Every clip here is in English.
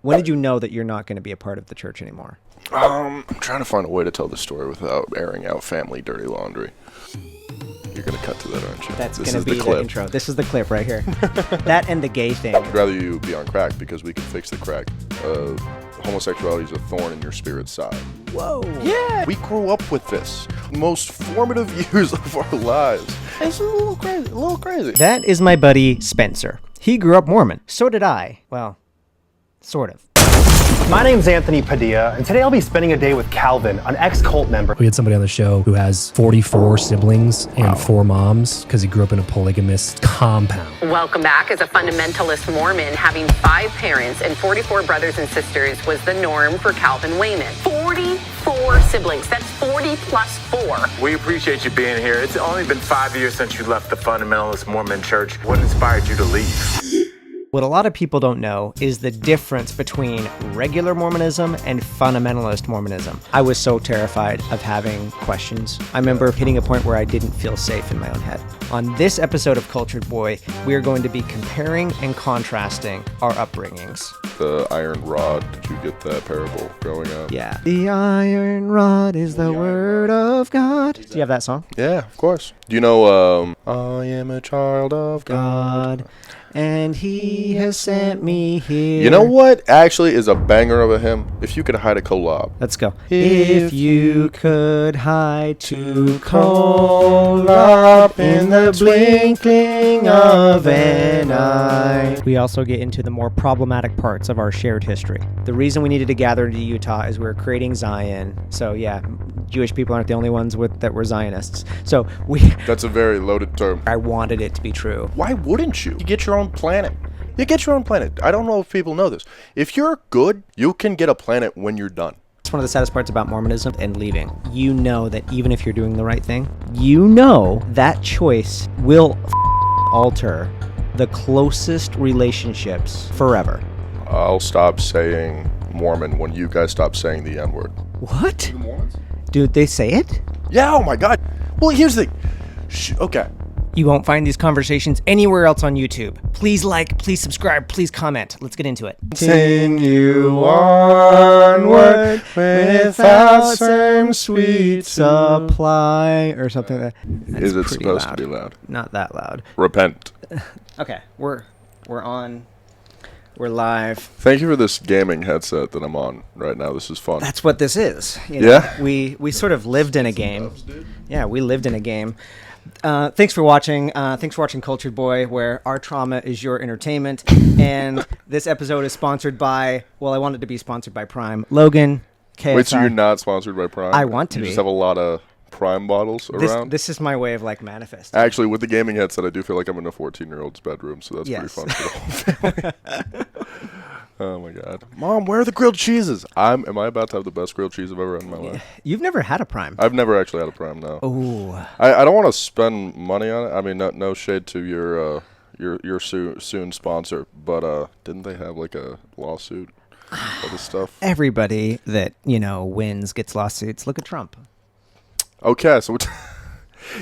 When did you know that you're not going to be a part of the church anymore? I'm trying to find a way to tell the story without airing out family dirty laundry. You're going to cut to that, aren't you? That's going to be the intro. This is the clip right here. That and the gay thing. I'd rather you be on crack because we can fix the crack. Homosexuality is a thorn in your spirit's side. Whoa. Yeah. We grew up with this. Most formative years of our lives. It's a little crazy. That is my buddy Spencer. He grew up Mormon. So did I. Well, sort of. My name's Anthony Padilla, and today I'll be spending a day with Calvin, an ex-cult member. We had somebody on the show who has 44 siblings and 4 moms because he grew up in a polygamist compound. Welcome back. As a fundamentalist Mormon, having 5 parents and 44 brothers and sisters was the norm for Calvin Wayman. 44 siblings. That's 40 plus 4. We appreciate you being here. It's only been 5 years since you left the Fundamentalist Mormon church. What inspired you to leave? What a lot of people don't know is the difference between regular Mormonism and fundamentalist Mormonism. I was so terrified of having questions. I remember hitting a point where I didn't feel safe in my own head. On this episode of Cultured Boy, we are going to be comparing and contrasting our upbringings. The iron rod, did you get that parable growing up? Yeah. The iron rod is the word of God. Do you have that song? Yeah, of course. Do you know, I am a child of God. And he has sent me here. You know what actually is a banger of a hymn? If you could hide a collab. Let's go. If you could hide to collab in the twinkling of an eye. We also get into the more problematic parts of our shared history. The reason we needed to gather to Utah is we were creating Zion. So yeah, Jewish people aren't the only ones that were Zionists. So That's a very loaded term. I wanted it to be true. Why wouldn't you? You get your own planet. You get your own planet. I don't know if people know this. If you're good, you can get a planet when you're done. It's one of the saddest parts about Mormonism and leaving. You know that even if you're doing the right thing, you know that choice will alter the closest relationships forever. I'll stop saying Mormon when you guys stop saying the N-word. What? The Mormons? Dude, they say it? Yeah, oh my god. Well, here's the thing. Okay. You won't find these conversations anywhere else on YouTube. Please like, please subscribe, please comment. Let's get into it. Continue onward without some sweet supply or something like that. That's Is it pretty supposed loud. to be loud? Not that loud. Repent. Okay, we're on. We're live. Thank you for this gaming headset that I'm on right now. This is fun. That's what this is. You know, Yeah? We sort of lived in a game. Yeah, we lived in a game. Thanks for watching. Thanks for watching Cultured Boy, where our trauma is your entertainment. And this episode is sponsored by, well, I want it to be sponsored by Prime. Logan, KSI. Wait, so you're not sponsored by Prime? I want to You be. just have a lot of Prime bottles around? This is my way of like manifesting. Actually, with the gaming headset, I do feel like I'm in a 14-year-old's bedroom, so that's Yes. pretty fun for the whole family. Oh my god. Mom, where are the grilled cheeses? Am I about to have the best grilled cheese I've ever had in my life? You've never had a Prime. I've never actually had a Prime, no. Ooh. I don't want to spend money on it. I mean, no shade to your soon sponsor, but didn't they have like a lawsuit for this stuff? Everybody that, wins gets lawsuits. Look at Trump. Okay, so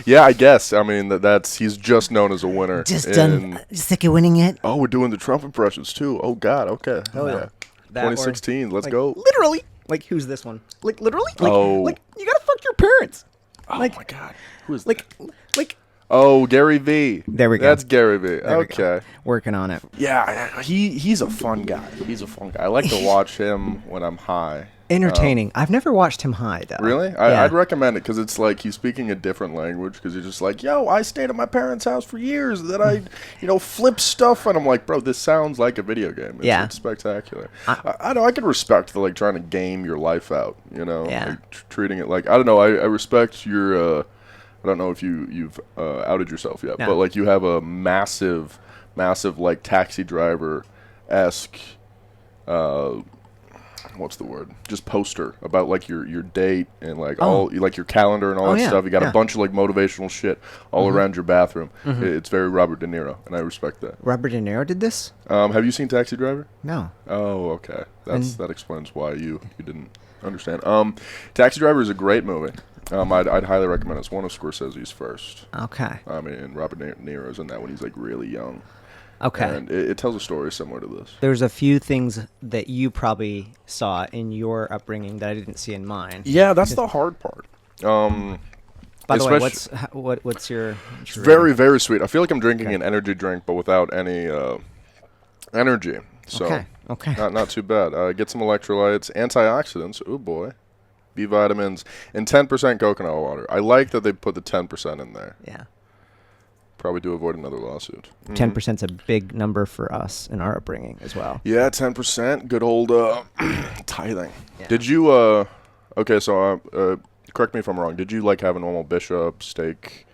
yeah, I guess. I mean, he's just known as a winner. Sick of winning it. Oh, we're doing the Trump impressions too. Oh God, okay, hell yeah. That or, 2016, let's like, go. Literally, like who's this one? Like literally, like, Oh. like you gotta fuck your parents. Oh like, my God, who is like, that? like. Oh, Gary V. There we go. That's Gary V. There we go. Okay. Working on it. Yeah, he's a fun guy. He's a fun guy. I like to watch him when I'm high. Entertaining. I've never watched him high though. Really? Yeah. I'd recommend it because it's like he's speaking a different language because he's just like, yo, I stayed at my parents' house for years. Then I, flip stuff. And I'm like, bro, this sounds like a video game. It's spectacular. I know I could respect the like trying to game your life out, Yeah. like, treating it like, I don't know. I respect your, I don't know if you've outed yourself yet, No. but like you have a massive like taxi driver-esque, what's the word? Just poster about like your date and like all like your calendar and all that stuff. You got a bunch of like motivational shit all around your bathroom. It's very Robert De Niro, and I respect that. Robert De Niro did this? Have you seen Taxi Driver? No. Oh, okay. That explains why you didn't understand. Taxi Driver is a great movie. I'd highly recommend it. It's one of Scorsese's first. Okay. I mean, Robert De Niro's in that when he's like really young. Okay. And it tells a story similar to this. There's a few things that you probably saw in your upbringing that I didn't see in mine. Yeah, that's the hard part. By the way, what's your? It's very, very sweet. I feel like I'm drinking an energy drink, but without any energy. So okay. Not too bad. Get some electrolytes, antioxidants. Oh boy, B vitamins, and 10% coconut water. I like that they put the 10% in there. Yeah. Probably do avoid another lawsuit. 10%'s a big number for us in our upbringing as well. Yeah, 10%. Good old tithing. Yeah. Did you? Okay, so correct me if I'm wrong. Did you like have a normal bishop, stake?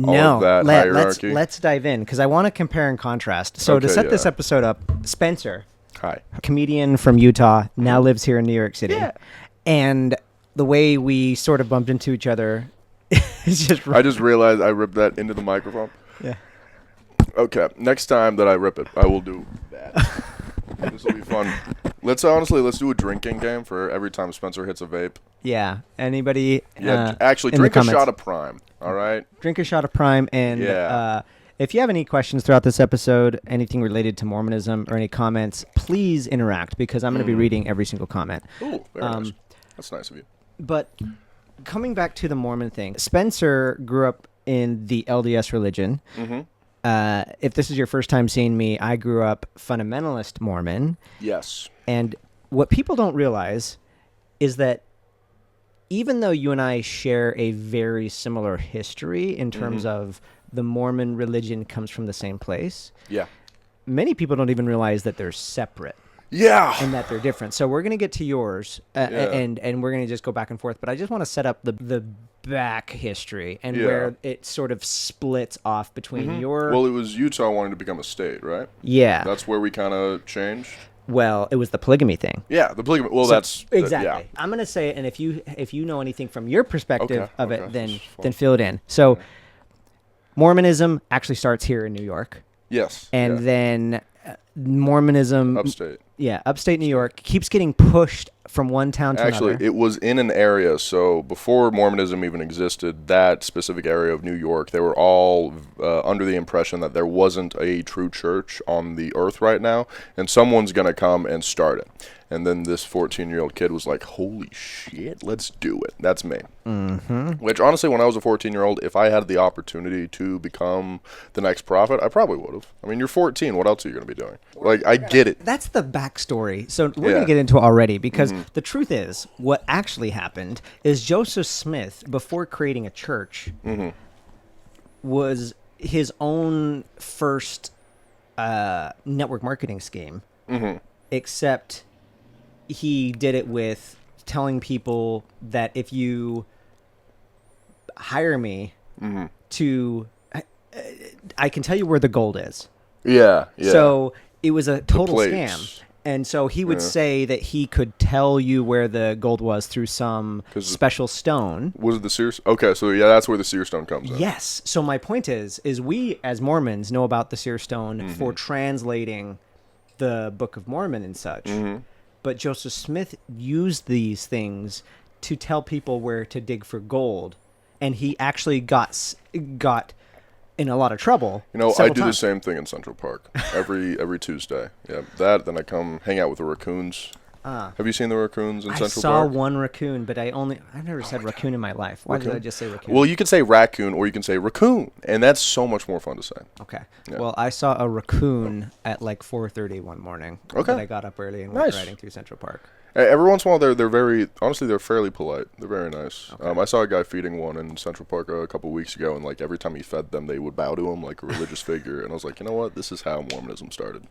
All of that hierarchy? Let's dive in because I want to compare and contrast. So to set this episode up, Spencer, hi, a comedian from Utah, now lives here in New York City, and the way we sort of bumped into each other is just. I just realized I ripped that into the microphone. Yeah. Okay, next time that I rip it, I will do that. This will be fun. Let's do a drinking game for every time Spencer hits a vape. Yeah. Anybody? Yeah, actually, drink a shot of Prime. All right. Drink a shot of Prime, and if you have any questions throughout this episode, anything related to Mormonism or any comments, please interact because I'm going to be reading every single comment. Ooh, very nice. That's nice of you. But coming back to the Mormon thing, Spencer grew up in the LDS religion. Mm-hmm. If this is your first time seeing me, I grew up Fundamentalist Mormon. Yes. And what people don't realize is that even though you and I share a very similar history in terms of the Mormon religion comes from the same place, many people don't even realize that they're separate. Yeah. And that they're different. So we're going to get to yours, and we're going to just go back and forth. But I just want to set up the back history and where it sort of splits off between your... Well, it was Utah wanting to become a state, right? Yeah. That's where we kind of changed. Well, it was the polygamy thing. Yeah, the polygamy. Well, so, that's... Exactly. I'm going to say it, and if you know anything from your perspective of it, then fill it in. So Mormonism actually starts here in New York. Yes. And then Mormonism... Upstate. Yeah, upstate New York keeps getting pushed from one town to another. Actually, it was in an area, so before Mormonism even existed, that specific area of New York, they were all under the impression that there wasn't a true church on the earth right now, and someone's going to come and start it. And then this 14-year-old kid was like, holy shit, let's do it. That's me. Mm-hmm. Which, honestly, when I was a 14-year-old, if I had the opportunity to become the next prophet, I probably would have. I mean, you're 14. What else are you going to be doing? Like, I get it. That's the backstory. So we're going to get into it already because the truth is, what actually happened is Joseph Smith, before creating a church, was his own first network marketing scheme, except... he did it with telling people that if you hire me to, I can tell you where the gold is. Yeah. So it was a total scam. And so he would say that he could tell you where the gold was through some special stone. Was it the seer? Okay, so that's where the seer stone comes in. Yes. So my point is we as Mormons know about the seer stone for translating the Book of Mormon and such. But Joseph Smith used these things to tell people where to dig for gold, and he actually got in a lot of trouble. You know, I do the same thing in Central Park every Tuesday. Yeah, that. Then I come hang out with the raccoons. Have you seen the raccoons in Central Park? I saw one raccoon, but I've never said raccoon in my life. Why did I just say raccoon? Well, you can say raccoon or you can say raccoon, and that's so much more fun to say. Okay. Yeah. Well, I saw a raccoon at like 4:30 one morning. Okay. I got up early and went riding through Central Park. Every once in a while, they're very, honestly, they're fairly polite. They're very nice. Okay. I saw a guy feeding one in Central Park a couple weeks ago, and like every time he fed them, they would bow to him like a religious figure, and I was like, you know what? This is how Mormonism started.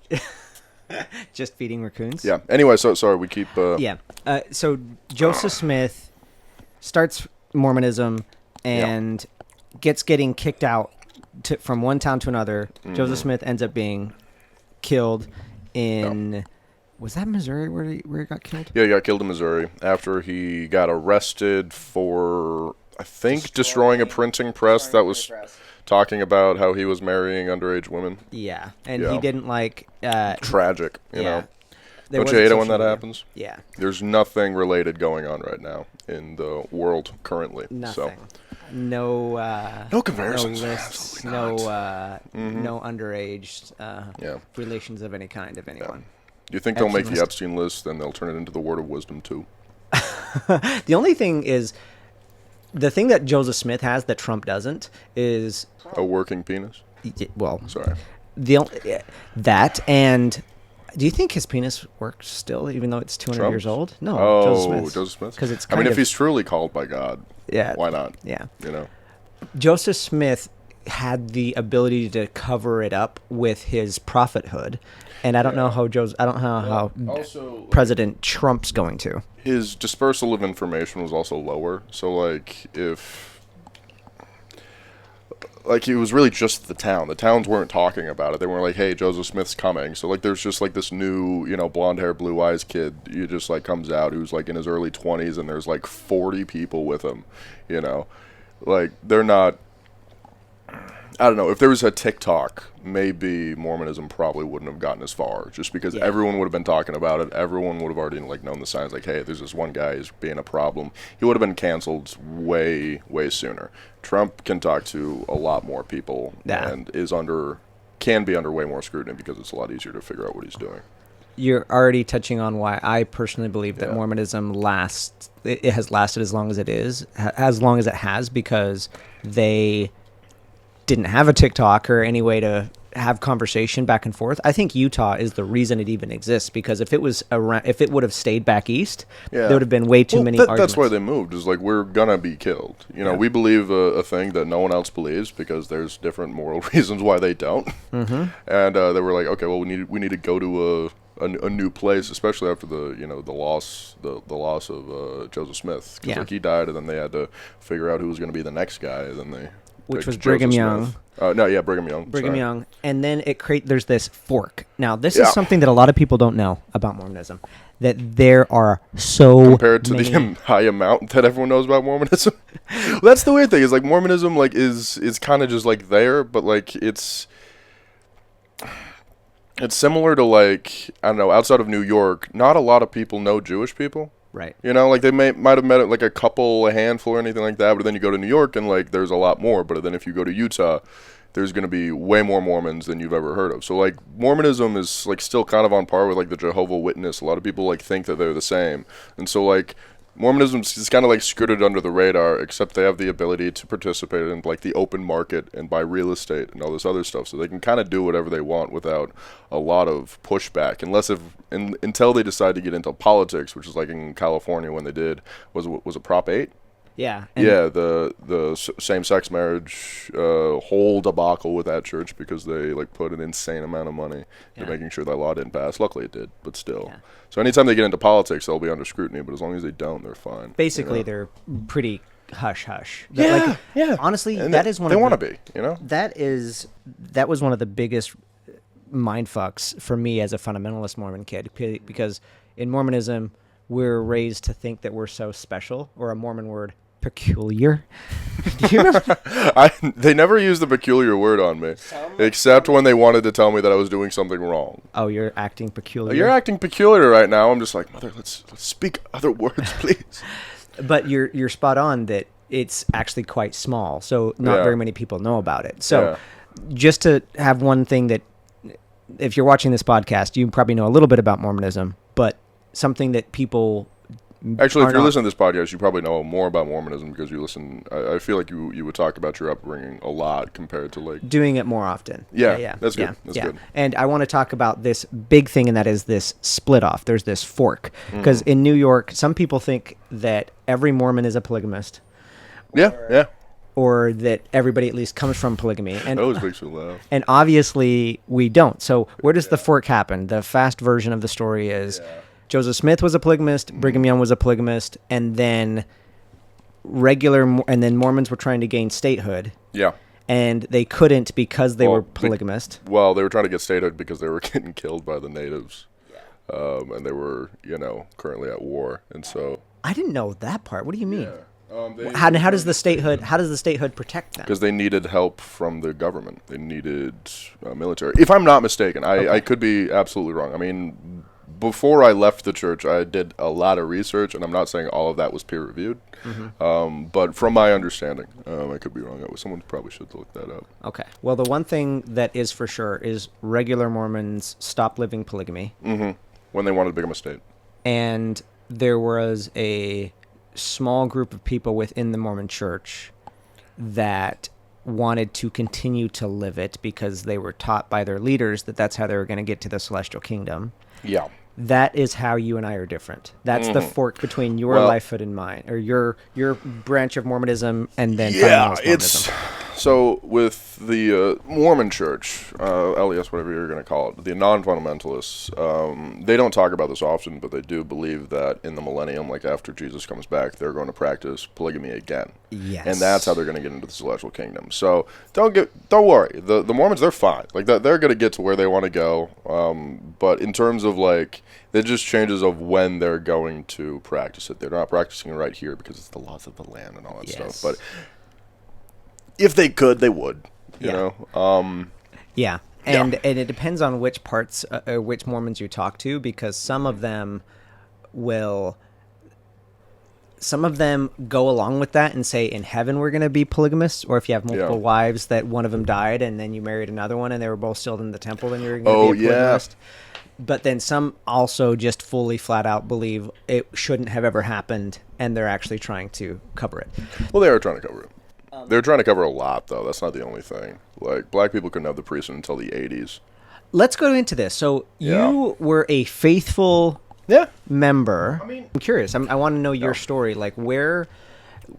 Just feeding raccoons? Yeah. Anyway, so sorry, we keep... So Joseph Smith starts Mormonism and getting kicked out from one town to another. Joseph Smith ends up being killed in... Was that Missouri where he got killed? Yeah, he got killed in Missouri after he got arrested for, I think, destroying a printing press that was talking about how he was marrying underage women. Yeah, and he didn't like... tragic, you know. Don't you hate it when that happens? Yeah. There's nothing related going on right now in the world currently. Nothing. no comparisons, no lists, no underage relations of any kind of anyone. Do you think they'll make the Epstein list, then they'll turn it into the Word of Wisdom too? The only thing is, the thing that Joseph Smith has that Trump doesn't is a working penis. Well, sorry. That, and do you think his penis works still, even though it's 200 years old? No. Joseph Smith. Because it's. If he's truly called by God, why not? Yeah. Joseph Smith had the ability to cover it up with his prophethood, and I don't know how also, President Trump's going to. His dispersal of information was also lower, so it was really just the town. The towns weren't talking about it. They weren't like, hey, Joseph Smith's coming. So, there's just, this new, blonde hair, blue eyes kid who just, comes out who's, in his early 20s, and there's, 40 people with him, They're not... I don't know. If there was a TikTok, maybe Mormonism probably wouldn't have gotten as far, just because everyone would have been talking about it. Everyone would have already, known the signs, hey, there's this one guy who's being a problem. He would have been canceled way, way sooner. Trump can talk to a lot more people and can be under way more scrutiny because it's a lot easier to figure out what he's doing. You're already touching on why I personally believe that Mormonism it has lasted as long as it has, because they didn't have a TikTok or any way to have conversation back and forth. I think Utah is the reason it even exists, because if it would have stayed back east, there would have been way too many arguments. That's why they moved, is we're gonna be killed. We believe a thing that no one else believes because there's different moral reasons why they don't. Mm-hmm. And they were like, okay, well, we need to go to a new place, especially after the loss of Joseph Smith, because he died, and then they had to figure out who was going to be the next guy, and then they which was Brigham Young. Brigham Young. Brigham Young. And then there's this fork. Now, this is something that a lot of people don't know about Mormonism, that there are compared to the high amount that everyone knows about Mormonism. Well, that's the weird thing, is Mormonism is kind of just there, but it's similar to I don't know, outside of New York, not a lot of people know Jewish people. Right. They might have met a couple, a handful, or anything like that, but then you go to New York and there's a lot more. But then if you go to Utah, there's going to be way more Mormons than you've ever heard of. So Mormonism is still kind of on par with the Jehovah's Witness. A lot of people think that they're the same. And so Mormonism is kind of skirted under the radar, except they have the ability to participate in the open market and buy real estate and all this other stuff. So they can kind of do whatever they want without a lot of pushback, until they decide to get into politics, which is in California when they did. Was it Prop 8? Yeah. The same-sex marriage whole debacle with that church, because they put an insane amount of money into making sure that law didn't pass. Luckily it did, but still. Yeah. So anytime they get into politics, they'll be under scrutiny, but as long as they don't, they're fine. Basically, they're pretty hush-hush. Yeah. Honestly, and that is one they of want to be, That was one of the biggest mindfucks for me as a fundamentalist Mormon kid, because in Mormonism, we're raised to think that we're so special, or a Mormon word, peculiar. Do you remember? They never used the peculiar word on me, except when they wanted to tell me that I was doing something wrong. Oh, you're acting peculiar. You're acting peculiar right now. I'm just Mother, let's speak other words, please. But you're spot on that it's actually quite small, so not very many people know about it. So just to have one thing that, if you're watching this podcast, you probably know a little bit about Mormonism, but something that people... Actually, if you're listening to this podcast, you probably know more about Mormonism because you listen. I feel like you would talk about your upbringing a lot compared to doing it more often. Yeah. That's good. That's good. And I want to talk about this big thing, and that is this split off. There's this fork, because in New York, some people think that every Mormon is a polygamist. Yeah. Or that everybody at least comes from polygamy. And that always makes me laugh. And obviously we don't. So where does the fork happen? The fast version of the story is Joseph Smith was a polygamist, Brigham Young was a polygamist, and then Mormons were trying to gain statehood. Yeah. And they couldn't because they were polygamist. They were trying to get statehood because they were getting killed by the natives. And they were, currently at war. And so I didn't know that part. What do you mean? Yeah. How does the statehood protect them? Because they needed help from the government. They needed military. If I'm not mistaken, I could be absolutely wrong. I mean, before I left the church, I did a lot of research, and I'm not saying all of that was peer-reviewed. But from my understanding, I could be wrong. Someone probably should look that up. Okay. Well, the one thing that is for sure is regular Mormons stopped living polygamy. When they wanted to become a state. And there was a small group of people within the Mormon church that wanted to continue to live it because they were taught by their leaders that that's how they were going to get to the celestial kingdom. Yeah. That is how you and I are different. That's the fork between your Lighthearted and mine, or your branch of Mormonism and then Fundamentalist Mormonism. So with the Mormon Church, LDS, whatever you're going to call it, the non-fundamentalists, they don't talk about this often, but they do believe that in the millennium, like after Jesus comes back, they're going to practice polygamy again. Yes. And that's how they're going to get into the celestial kingdom. So don't worry. The Mormons, they're fine. Like they're going to get to where they want to go. But in terms of like, it just changes of when they're going to practice it. They're not practicing it right here because it's the laws of the land and all that stuff. But if they could, they would. You know. Yeah. And it depends on which parts, which Mormons you talk to, because some of them go along with that and say in heaven we're going to be polygamists, or if you have multiple wives that one of them died and then you married another one and they were both still in the temple, then you're going to be a polygamist. But then some also just fully flat out believe it shouldn't have ever happened and they're actually trying to cover it. Well, they are trying to cover it. They're trying to cover a lot, though. That's not the only thing. Like, black people couldn't have the priesthood until the 80s. Let's go into this. So you were a faithful member. I'm curious. I want to know your story. Like, where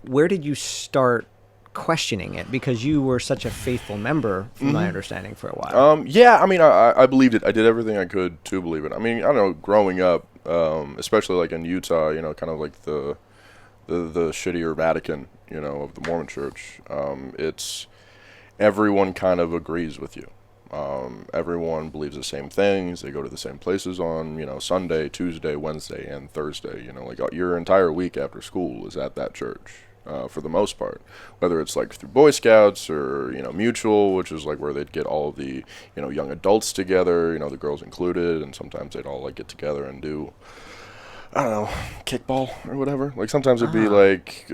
did you start questioning it? Because you were such a faithful member, from my understanding, for a while. I believed it. I did everything I could to believe it. I mean, I don't know, growing up, especially, like, in Utah, you know, kind of like the shittier Vatican, you know, of the Mormon Church. It's everyone kind of agrees with you. Everyone believes the same things. They go to the same places on, you know, Sunday, Tuesday, Wednesday, and Thursday. You know, like your entire week after school is at that church, for the most part. Whether it's like through Boy Scouts or, you know, Mutual, which is like where they'd get all of the, you know, young adults together, you know, the girls included, and sometimes they'd all like get together and do, I don't know, kickball or whatever. Like sometimes it'd be like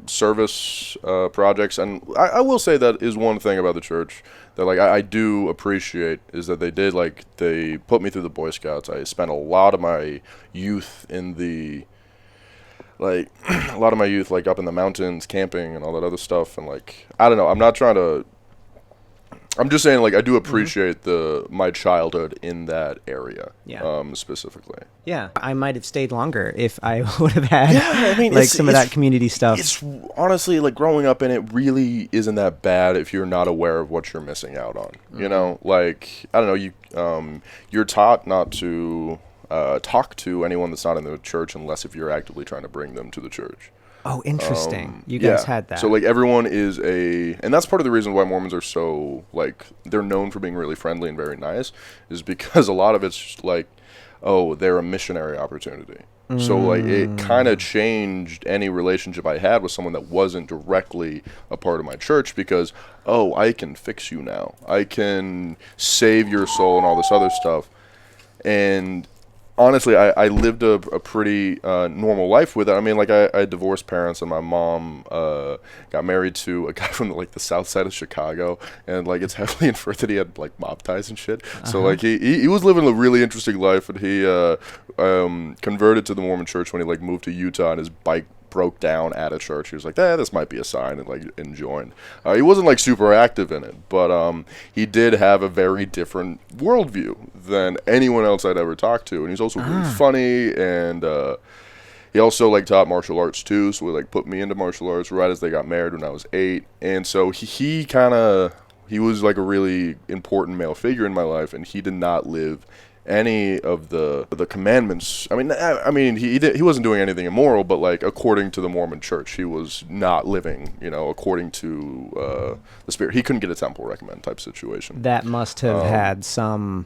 service projects, and I will say that is one thing about the church that like I do appreciate is that they put me through the Boy Scouts. I spent a lot of my youth in the like up in the mountains camping and all that other stuff, and like I don't know. I'm just saying, like, I do appreciate my childhood in that area, specifically. Yeah, I might have stayed longer if I would have had, like, some of that community stuff. It's honestly, like, growing up in it really isn't that bad if you're not aware of what you're missing out on. You know, like, I don't know, you're taught not to talk to anyone that's not in the church unless if you're actively trying to bring them to the church. Oh, interesting. You guys had that. So, like, everyone is and that's part of the reason why Mormons are so, like, they're known for being really friendly and very nice, is because a lot of it's just like, oh, they're a missionary opportunity. So, like, it kind of changed any relationship I had with someone that wasn't directly a part of my church because, oh, I can fix you now. I can save your soul and all this other stuff. And honestly, I lived a pretty normal life with it. I mean, like, I had divorced parents, and my mom got married to a guy from, like, the south side of Chicago, and, like, it's heavily inferred that he had, like, mob ties and shit. So, like, he was living a really interesting life, and he converted to the Mormon church when he, like, moved to Utah, and his bike broke down at a church. He was like, this might be a sign, and joined. He wasn't like super active in it, but he did have a very different worldview than anyone else I'd ever talked to, and he's also really funny, and he also like taught martial arts too, so he like put me into martial arts right as they got married when I was 8, and so he was like a really important male figure in my life, and he did not live any of the commandments. I mean, he wasn't doing anything immoral, but like according to the Mormon Church, he was not living, you know, according to the Spirit. He couldn't get a temple recommend type situation. That must have had some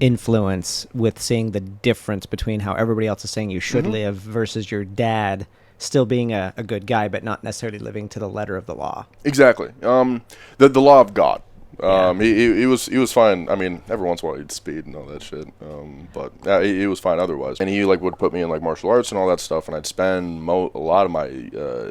influence with seeing the difference between how everybody else is saying you should live versus your dad still being a good guy, but not necessarily living to the letter of the law. Exactly. The law of God. He was fine. I mean, every once in a while he'd speed and all that shit. But he was fine otherwise. And he like would put me in like martial arts and all that stuff, and I'd spend a lot of my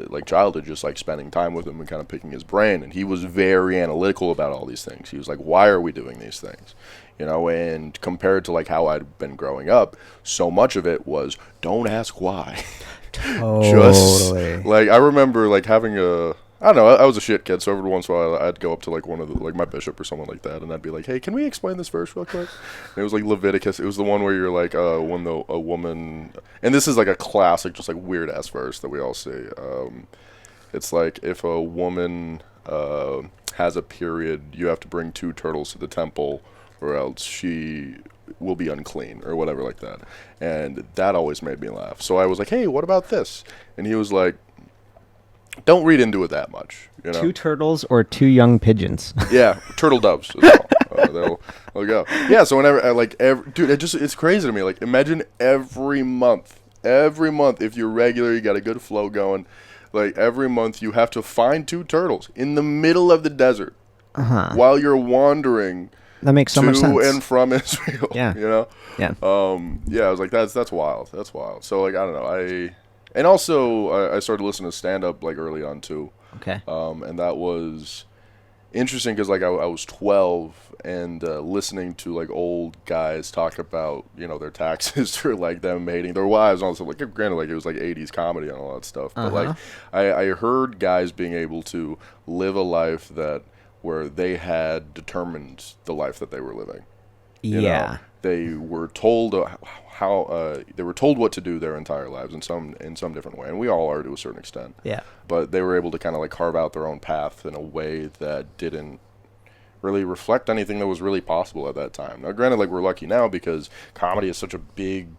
like childhood just like spending time with him and kind of picking his brain. And he was very analytical about all these things. He was like, "Why are we doing these things?" You know, and compared to like how I'd been growing up, so much of it was don't ask why. Totally. Just like I remember like having I don't know, I was a shit kid, so every once in a while I'd go up to like one of the, like my bishop or someone like that, and I'd be like, "Hey, can we explain this verse real quick?" And it was like Leviticus. It was the one where you're like, when a woman, and this is like a classic, just like weird ass verse that we all see. It's like if a woman has a period, you have to bring 2 turtles to the temple, or else she will be unclean or whatever like that. And that always made me laugh. So I was like, "Hey, what about this?" And he was like, "Don't read into it that much, you know." 2 turtles or 2 young pigeons. Yeah, turtle doves as well. They'll go. Yeah, so whenever dude, it's crazy to me. Like, imagine every month, if you're regular, you got a good flow going. Like every month, you have to find 2 turtles in the middle of the desert while you're wandering. That makes so much sense. To and from Israel. Yeah. You know. Yeah. Yeah, I was like, that's wild. That's wild. So like, I don't know. And also, I started listening to stand-up, like, early on, too. Okay. And that was interesting because, like, I was 12 and listening to, like, old guys talk about, you know, their taxes or, like, them hating their wives and all that stuff. Like, granted, like, it was, like, 80s comedy and all that stuff. But, like, I heard guys being able to live a life where they had determined the life that they were living. You know? They were told they were told what to do their entire lives in some different way, and we all are to a certain extent. Yeah. But they were able to kind of like carve out their own path in a way that didn't really reflect anything that was really possible at that time. Now, granted, like we're lucky now because comedy is such a big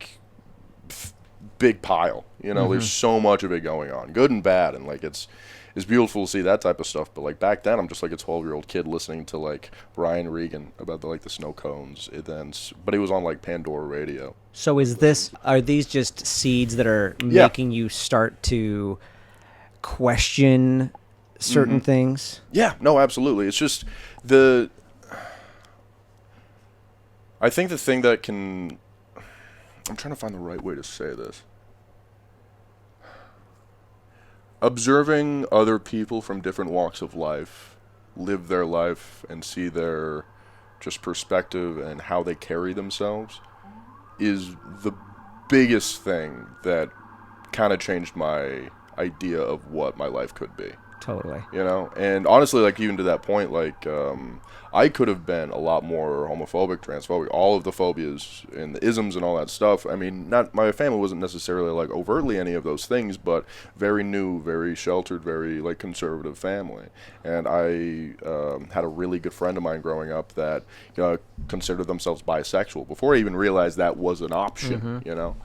pile. You know, there's so much of it going on, good and bad, and like it's beautiful to see that type of stuff. But like back then, I'm just like a 12-year-old kid listening to like Brian Regan about the snow cones. But it was on like Pandora radio. So are these just seeds that are making you start to question certain things? Yeah, no, absolutely. It's just I think the thing that I'm trying to find the right way to say this. Observing other people from different walks of life live their life and see their just perspective and how they carry themselves is the biggest thing that kind of changed my idea of what my life could be. Totally. You know? And honestly, like, even to that point, like, I could have been a lot more homophobic, transphobic, all of the phobias and the isms and all that stuff. I mean, my family wasn't necessarily, like, overtly any of those things, but very new, very sheltered, very, like, conservative family. And I had a really good friend of mine growing up that considered themselves bisexual before I even realized that was an option, you know?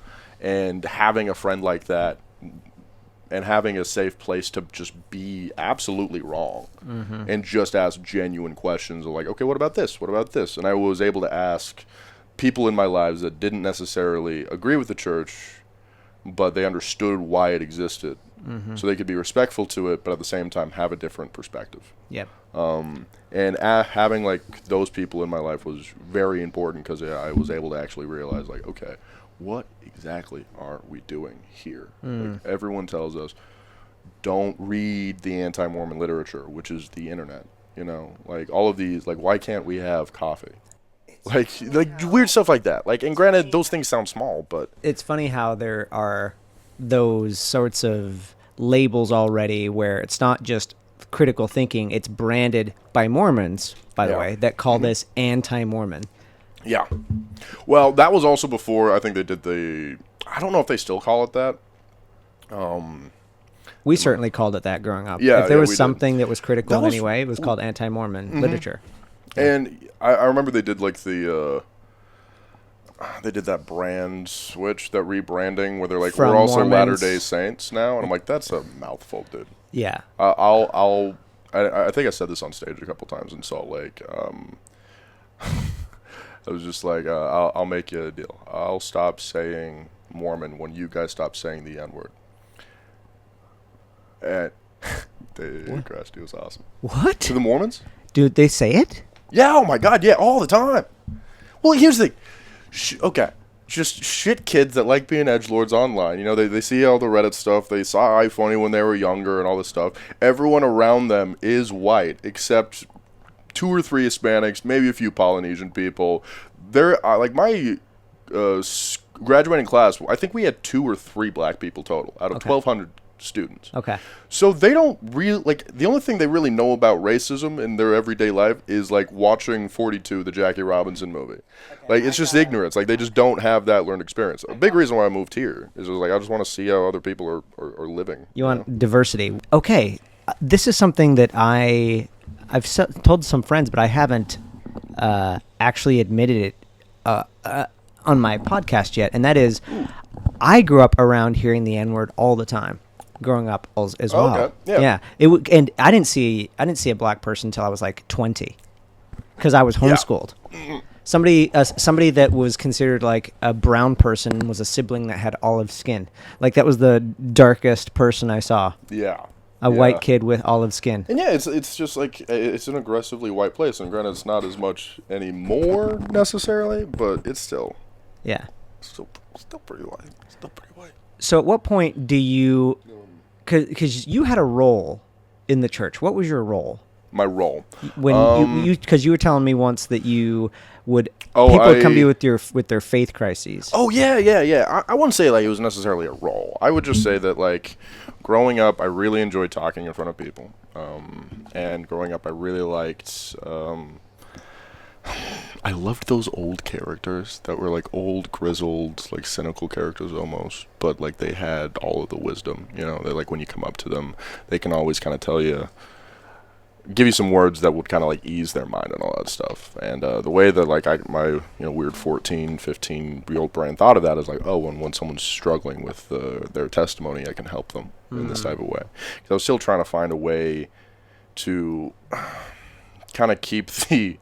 And having a friend like that and having a safe place to just be absolutely wrong and just ask genuine questions of like, okay, what about this? What about this? And I was able to ask people in my lives that didn't necessarily agree with the church, but they understood why it existed. So they could be respectful to it, but at the same time have a different perspective. Yep. And having like those people in my life was very important because I was able to actually realize like, okay, what exactly are we doing here? Like, everyone tells us, don't read the anti-Mormon literature, which is the internet. You know, like all of these, like why can't we have coffee? Like weird stuff like that. Like, and granted, those things sound small, but it's funny how there are those sorts of labels already where it's not just critical thinking; it's branded by Mormons, by the way, that call this anti-Mormon. Yeah. Well, that was also before I think they did I don't know if they still call it that. We certainly called it that growing up. Yeah, if there was something that was critical in any way, it was called anti-Mormon literature. Yeah. And I remember they did like they did that brand switch, that rebranding where they're like, we're also Latter-day Saints now. And I'm like, that's a mouthful, dude. Yeah. I think I said this on stage a couple times in Salt Lake. I was just like, I'll make you a deal. I'll stop saying Mormon when you guys stop saying the N-word. And they crashed. It was awesome. What? To the Mormons? Dude, they say it? Yeah, oh my God, yeah, all the time. Well, here's the thing. Okay, just shit kids that like being edgelords online. You know, they see all the Reddit stuff. They saw iFunny when they were younger and all this stuff. Everyone around them is white, except 2 or 3 Hispanics, maybe a few Polynesian people. They're like my graduating class. I think we had 2 or 3 black people total out of 1,200 students. Okay. So they don't really, like, the only thing they really know about racism in their everyday life is, like, watching 42, the Jackie Robinson movie. Like, it's just ignorance. Like, they just don't have that learned experience. A big reason why I moved here is, like, I just want to see how other people are living. You want diversity. Okay. This is something that I've told some friends, but I haven't actually admitted it on my podcast yet, and that is I grew up around hearing the N-word all the time. Growing up as well. Okay. Yeah. And I didn't see a black person until I was like 20, because I was homeschooled. Yeah. Somebody that was considered like a brown person was a sibling that had olive skin. Like, that was the darkest person I saw. Yeah. A white kid with olive skin. And yeah, it's just like, it's an aggressively white place, and granted, it's not as much anymore necessarily, but it's still. Yeah. Still pretty white. Still pretty white. So at what point do you? Because you had a role in the church. What was your role? My role, when because you were telling me once that you would people would come to you with their faith crises. Oh yeah. I wouldn't say like it was necessarily a role. I would just say that, like, growing up, I really enjoyed talking in front of people, and growing up, I really liked. I loved those old characters that were, like, old, grizzled, like, cynical characters almost, but, like, they had all of the wisdom, you know. They, like, when you come up to them, they can always kind of give you some words that would kind of, like, ease their mind and all that stuff. And the way that, like, my weird 14, 15-year-old brain thought of that is like, oh, when someone's struggling with their testimony, I can help them in this type of way. 'Cause I was still trying to find a way to kind of keep the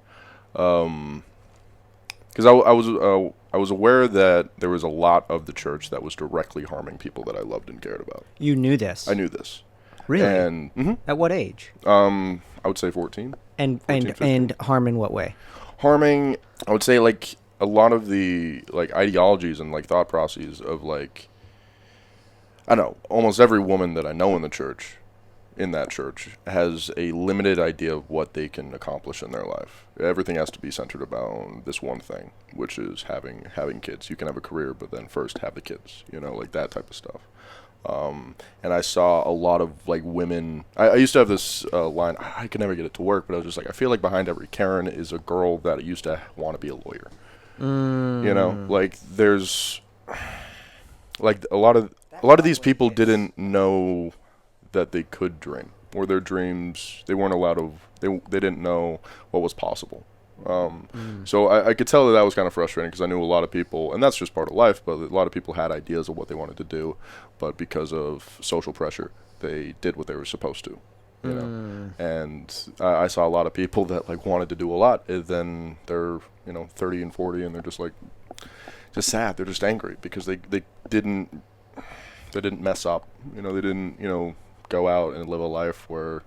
because I was aware that there was a lot of the church that was directly harming people that I loved and cared about. You knew this? I knew this. Really? And at what age? I would say 14. And harm in what way? Harming, I would say, like, a lot of the, like, ideologies and, like, thought processes of, like, I don't know, almost every woman that I know in that church has a limited idea of what they can accomplish in their life. Everything has to be centered about this one thing, which is having kids. You can have a career, but then first have the kids, you know, like that type of stuff. And I saw a lot of, like, women. I used to have this line. I could never get it to work, but I was just like, I feel like behind every Karen is a girl that used to want to be a lawyer. You know, like, there's, like, a lot of these people didn't know that they could dream, or their dreams, they weren't allowed to, they didn't know what was possible. So I could tell that was kind of frustrating, because I knew a lot of people, and that's just part of life, but a lot of people had ideas of what they wanted to do, but because of social pressure, they did what they were supposed to, you know. And I saw a lot of people that, like, wanted to do a lot, and then they're, 30 and 40, and they're just, like, just sad. They're just angry because they didn't mess up, they didn't, go out and live a life where,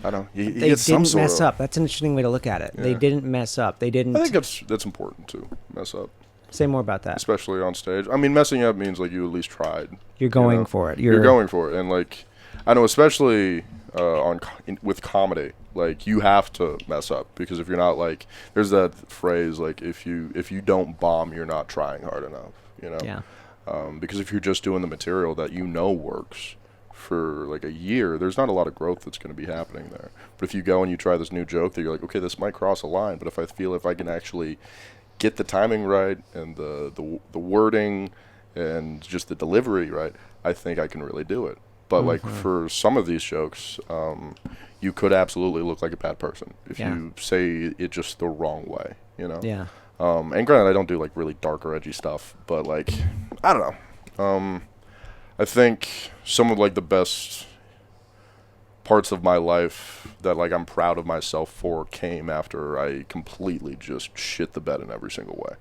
I don't know, you they get some didn't sort mess of, up. That's an interesting way to look at it. Yeah. They didn't mess up. They didn't. I think that's important too. Mess up. Say more about that. Especially on stage. I mean, messing up means, like, you at least tried. You're going for it. You're going for it, and, like, I know, especially with comedy, like, you have to mess up, because if you're not, like, there's that phrase, like, if you don't bomb, you're not trying hard enough. Yeah. Because if you're just doing the material that works for, like, a year, there's not a lot of growth that's going to be happening there. But if you go and you try this new joke that you're like, okay, this might cross a line, but if I can actually get the timing right and the wording and just the delivery right, I think I can really do it. But like, for some of these jokes, you could absolutely look like a bad person if you say it just the wrong way, Yeah. And granted, I don't do, like, really dark or edgy stuff, but, like, I don't know. I think some of, like, the best parts of my life that, like, I'm proud of myself for came after I completely just shit the bed in every single way,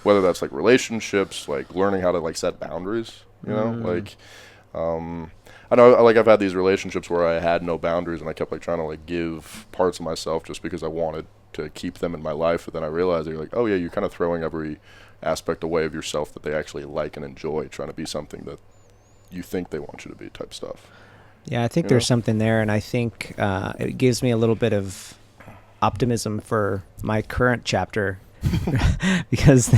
Whether that's, like, relationships, like, learning how to, like, set boundaries, like, I know, like, I've had these relationships where I had no boundaries, and I kept, like, trying to, like, give parts of myself just because I wanted to keep them in my life. But then I realized, you're like, oh, yeah, you're kind of throwing every aspect away of yourself that they actually like and enjoy, trying to be something that you think they want you to be, type stuff. Yeah, I think there's something there, and I think it gives me a little bit of optimism for my current chapter because,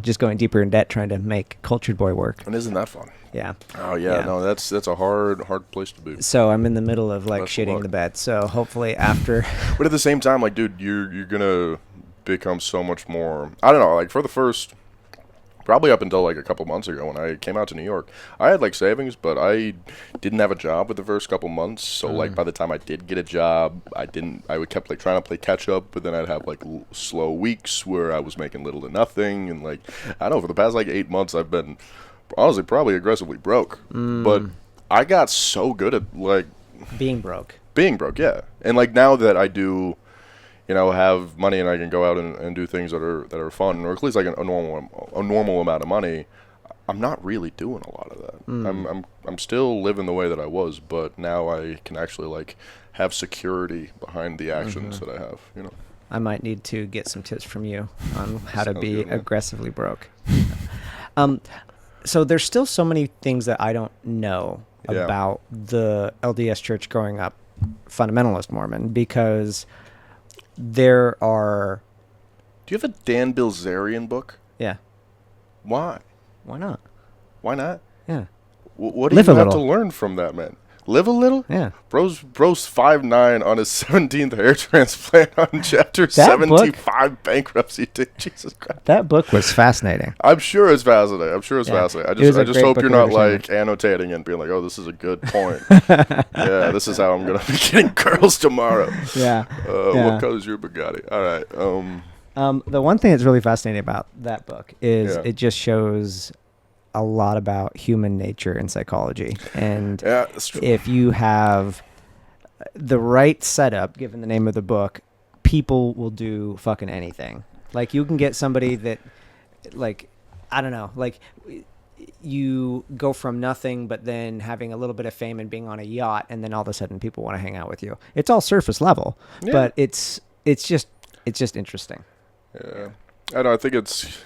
just going deeper in debt trying to make Cultured Boy work. And isn't that fun? Yeah. Oh, yeah. No, that's a hard place to be. So I'm in the middle of, like, shitting the bed. So hopefully after... But at the same time, like, dude, you're going to become so much more... I don't know, like, for the first... Probably up until, like, a couple months ago when I came out to New York, I had, like, savings, but I didn't have a job with the first couple months. So, like, by the time I did get a job, I would kept, like, trying to play catch up, but then I'd have, like, slow weeks where I was making little to nothing. And, like, I don't know, for the past, like, 8 months, I've been, honestly, probably aggressively broke. But I got so good at, like... Being broke, yeah. And, like, now that I do... have money and I can go out and do things that are fun, or at least like a normal amount of money. I'm not really doing a lot of that. I'm still living the way that I was, but now I can actually like have security behind the actions that I have. I might need to get some tips from you on how to be aggressively broke. So there's still so many things that I don't know about the LDS church growing up, fundamentalist Mormon, because there are... Do you have a Dan Bilzerian book? Yeah. Why? Why not? Why not? Yeah. What do you have to learn from that, man? Live a little? Yeah. Bro's 5'9" on his 17th hair transplant on chapter 75 bankruptcy. Jesus Christ. That book was fascinating. I'm sure it's fascinating. I just hope you're not like annotating and being like, oh, this is a good point. Yeah, this is how I'm going to be getting girls tomorrow. Yeah. What color is your Bugatti? All right. The one thing that's really fascinating about that book is it just shows a lot about human nature and psychology. And if you have the right setup, given the name of the book, people will do fucking anything. Like, you can get somebody that, like, I don't know, like, you go from nothing but then having a little bit of fame and being on a yacht, and then all of a sudden people want to hang out with you. It's all surface level, but it's just interesting. Yeah. I know, I think it's...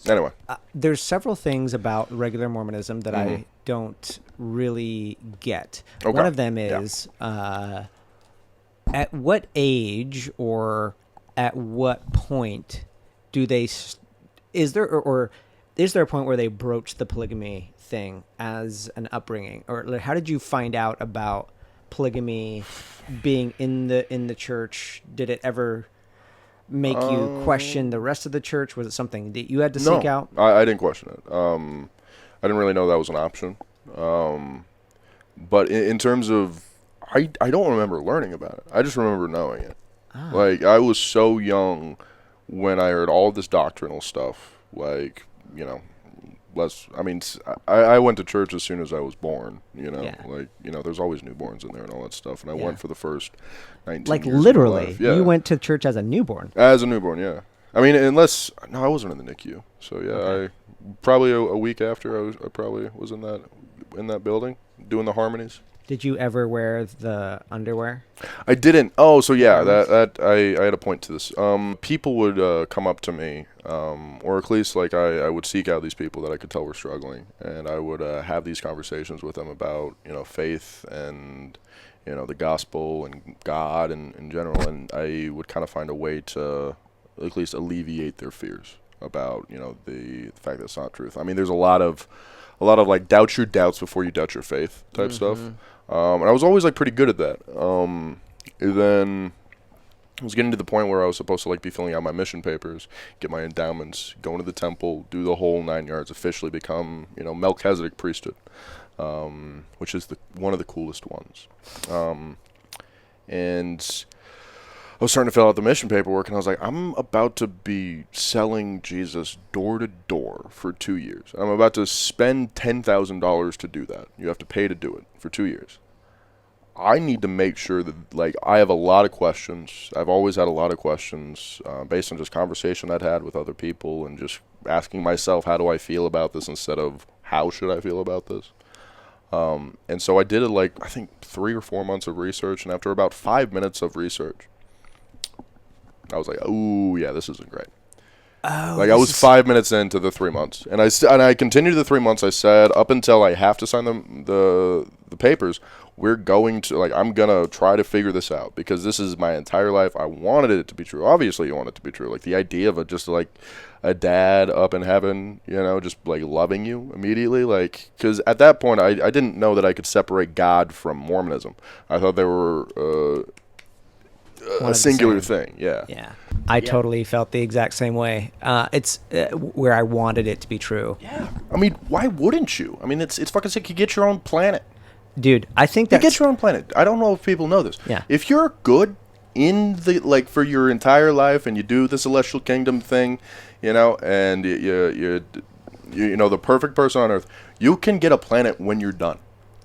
Anyway. There's several things about regular Mormonism that I don't really get. Okay. One of them is at what age or at what point do they... Is there a point where they broach the polygamy thing as an upbringing? Or how did you find out about polygamy being in the church? Did it ever... make you question the rest of the church? Was it something that you had to seek out? I didn't question it. I didn't really know that was an option. But in terms of, I don't remember learning about it. I just remember knowing it. Like, I was so young when I heard all this doctrinal stuff. Like, I went to church as soon as I was born, like, there's always newborns in there and all that stuff. And I went for the first 19 like years literally, of my life. You went to church as a newborn? As a newborn, yeah. I mean, I wasn't in the NICU. So, yeah, okay. I probably a week after I probably was in that building doing the harmonies. Did you ever wear the underwear? I didn't. Oh, so yeah, that I had a point to this. People would come up to me, or at least like I would seek out these people that I could tell were struggling, and I would have these conversations with them about faith and the gospel and God and in general, and I would kind of find a way to at least alleviate their fears about the fact that it's not truth. I mean, there's a lot of like doubt your doubts before you doubt your faith type stuff. And I was always like pretty good at that. And then I was getting to the point where I was supposed to like be filling out my mission papers, get my endowments, go into the temple, do the whole 9 yards, officially become Melchizedek priesthood, which is one of the coolest ones. And I was starting to fill out the mission paperwork, and I was like, I'm about to be selling Jesus door to door for 2 years. I'm about to spend $10,000 to do that. You have to pay to do it for 2 years. I need to make sure that, like, I have a lot of questions. I've always had a lot of questions based on just conversation I'd had with other people and just asking myself, how do I feel about this instead of how should I feel about this? And so I did it like, I think 3 or 4 months of research. And after about 5 minutes of research, I was like, "Ooh, yeah, this isn't great." Like I was 5 minutes into the 3 months, and I continued the 3 months. I said up until I have to sign the papers, we're going to I'm gonna try to figure this out because this is my entire life. I wanted it to be true. Obviously, you want it to be true. Like the idea of just like a dad up in heaven, just like loving you immediately. Like because at that point, I didn't know that I could separate God from Mormonism. I thought they were a singular thing. Yeah. I totally felt the exact same way. It's where I wanted it to be true. Yeah. I mean, why wouldn't you? I mean, it's fucking sick. You get your own planet. Dude, I think that you get your own planet. I don't know if people know this. Yeah. If you're good in the for your entire life and you do the celestial kingdom thing, and you the perfect person on earth, you can get a planet when you're done.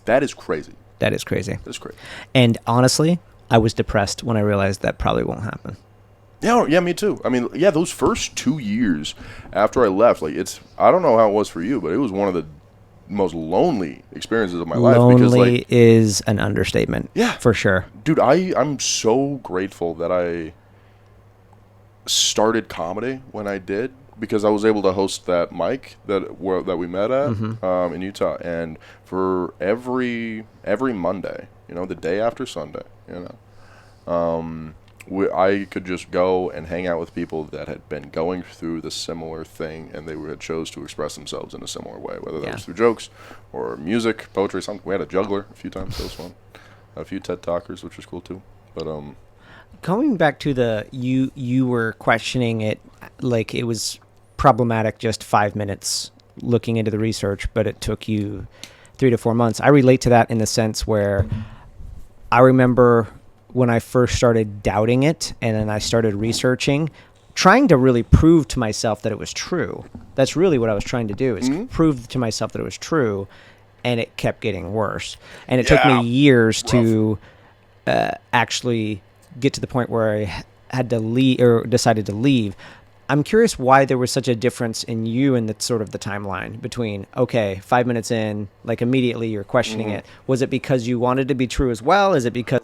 That is crazy. That is crazy. That's crazy. And honestly, I was depressed when I realized that probably won't happen. Yeah, me too. I mean, those first 2 years after I left, I don't know how it was for you, but it was one of the most lonely experiences of my life. Lonely is an understatement. Yeah. For sure. Dude, I'm so grateful that I started comedy when I did, because I was able to host that mic that we met at in Utah, and for every Monday, the day after Sunday, I could just go and hang out with people that had been going through the similar thing, and they had chose to express themselves in a similar way, whether that was through jokes or music, poetry, something. We had a juggler a few times, that was fun. A few TED Talkers, which was cool too. But going back to you were questioning it like it was problematic just 5 minutes looking into the research, but it took you 3 to 4 months. I relate to that in the sense where I remember when I first started doubting it, and then I started researching, trying to really prove to myself that it was true. That's really what I was trying to do, is prove to myself that it was true, and it kept getting worse. And it took me years to actually get to the point where I had to leave, or decided to leave. I'm curious why there was such a difference in you and the sort of the timeline between, 5 minutes in, like immediately you're questioning it. Was it because you wanted to be true as well? Is it because...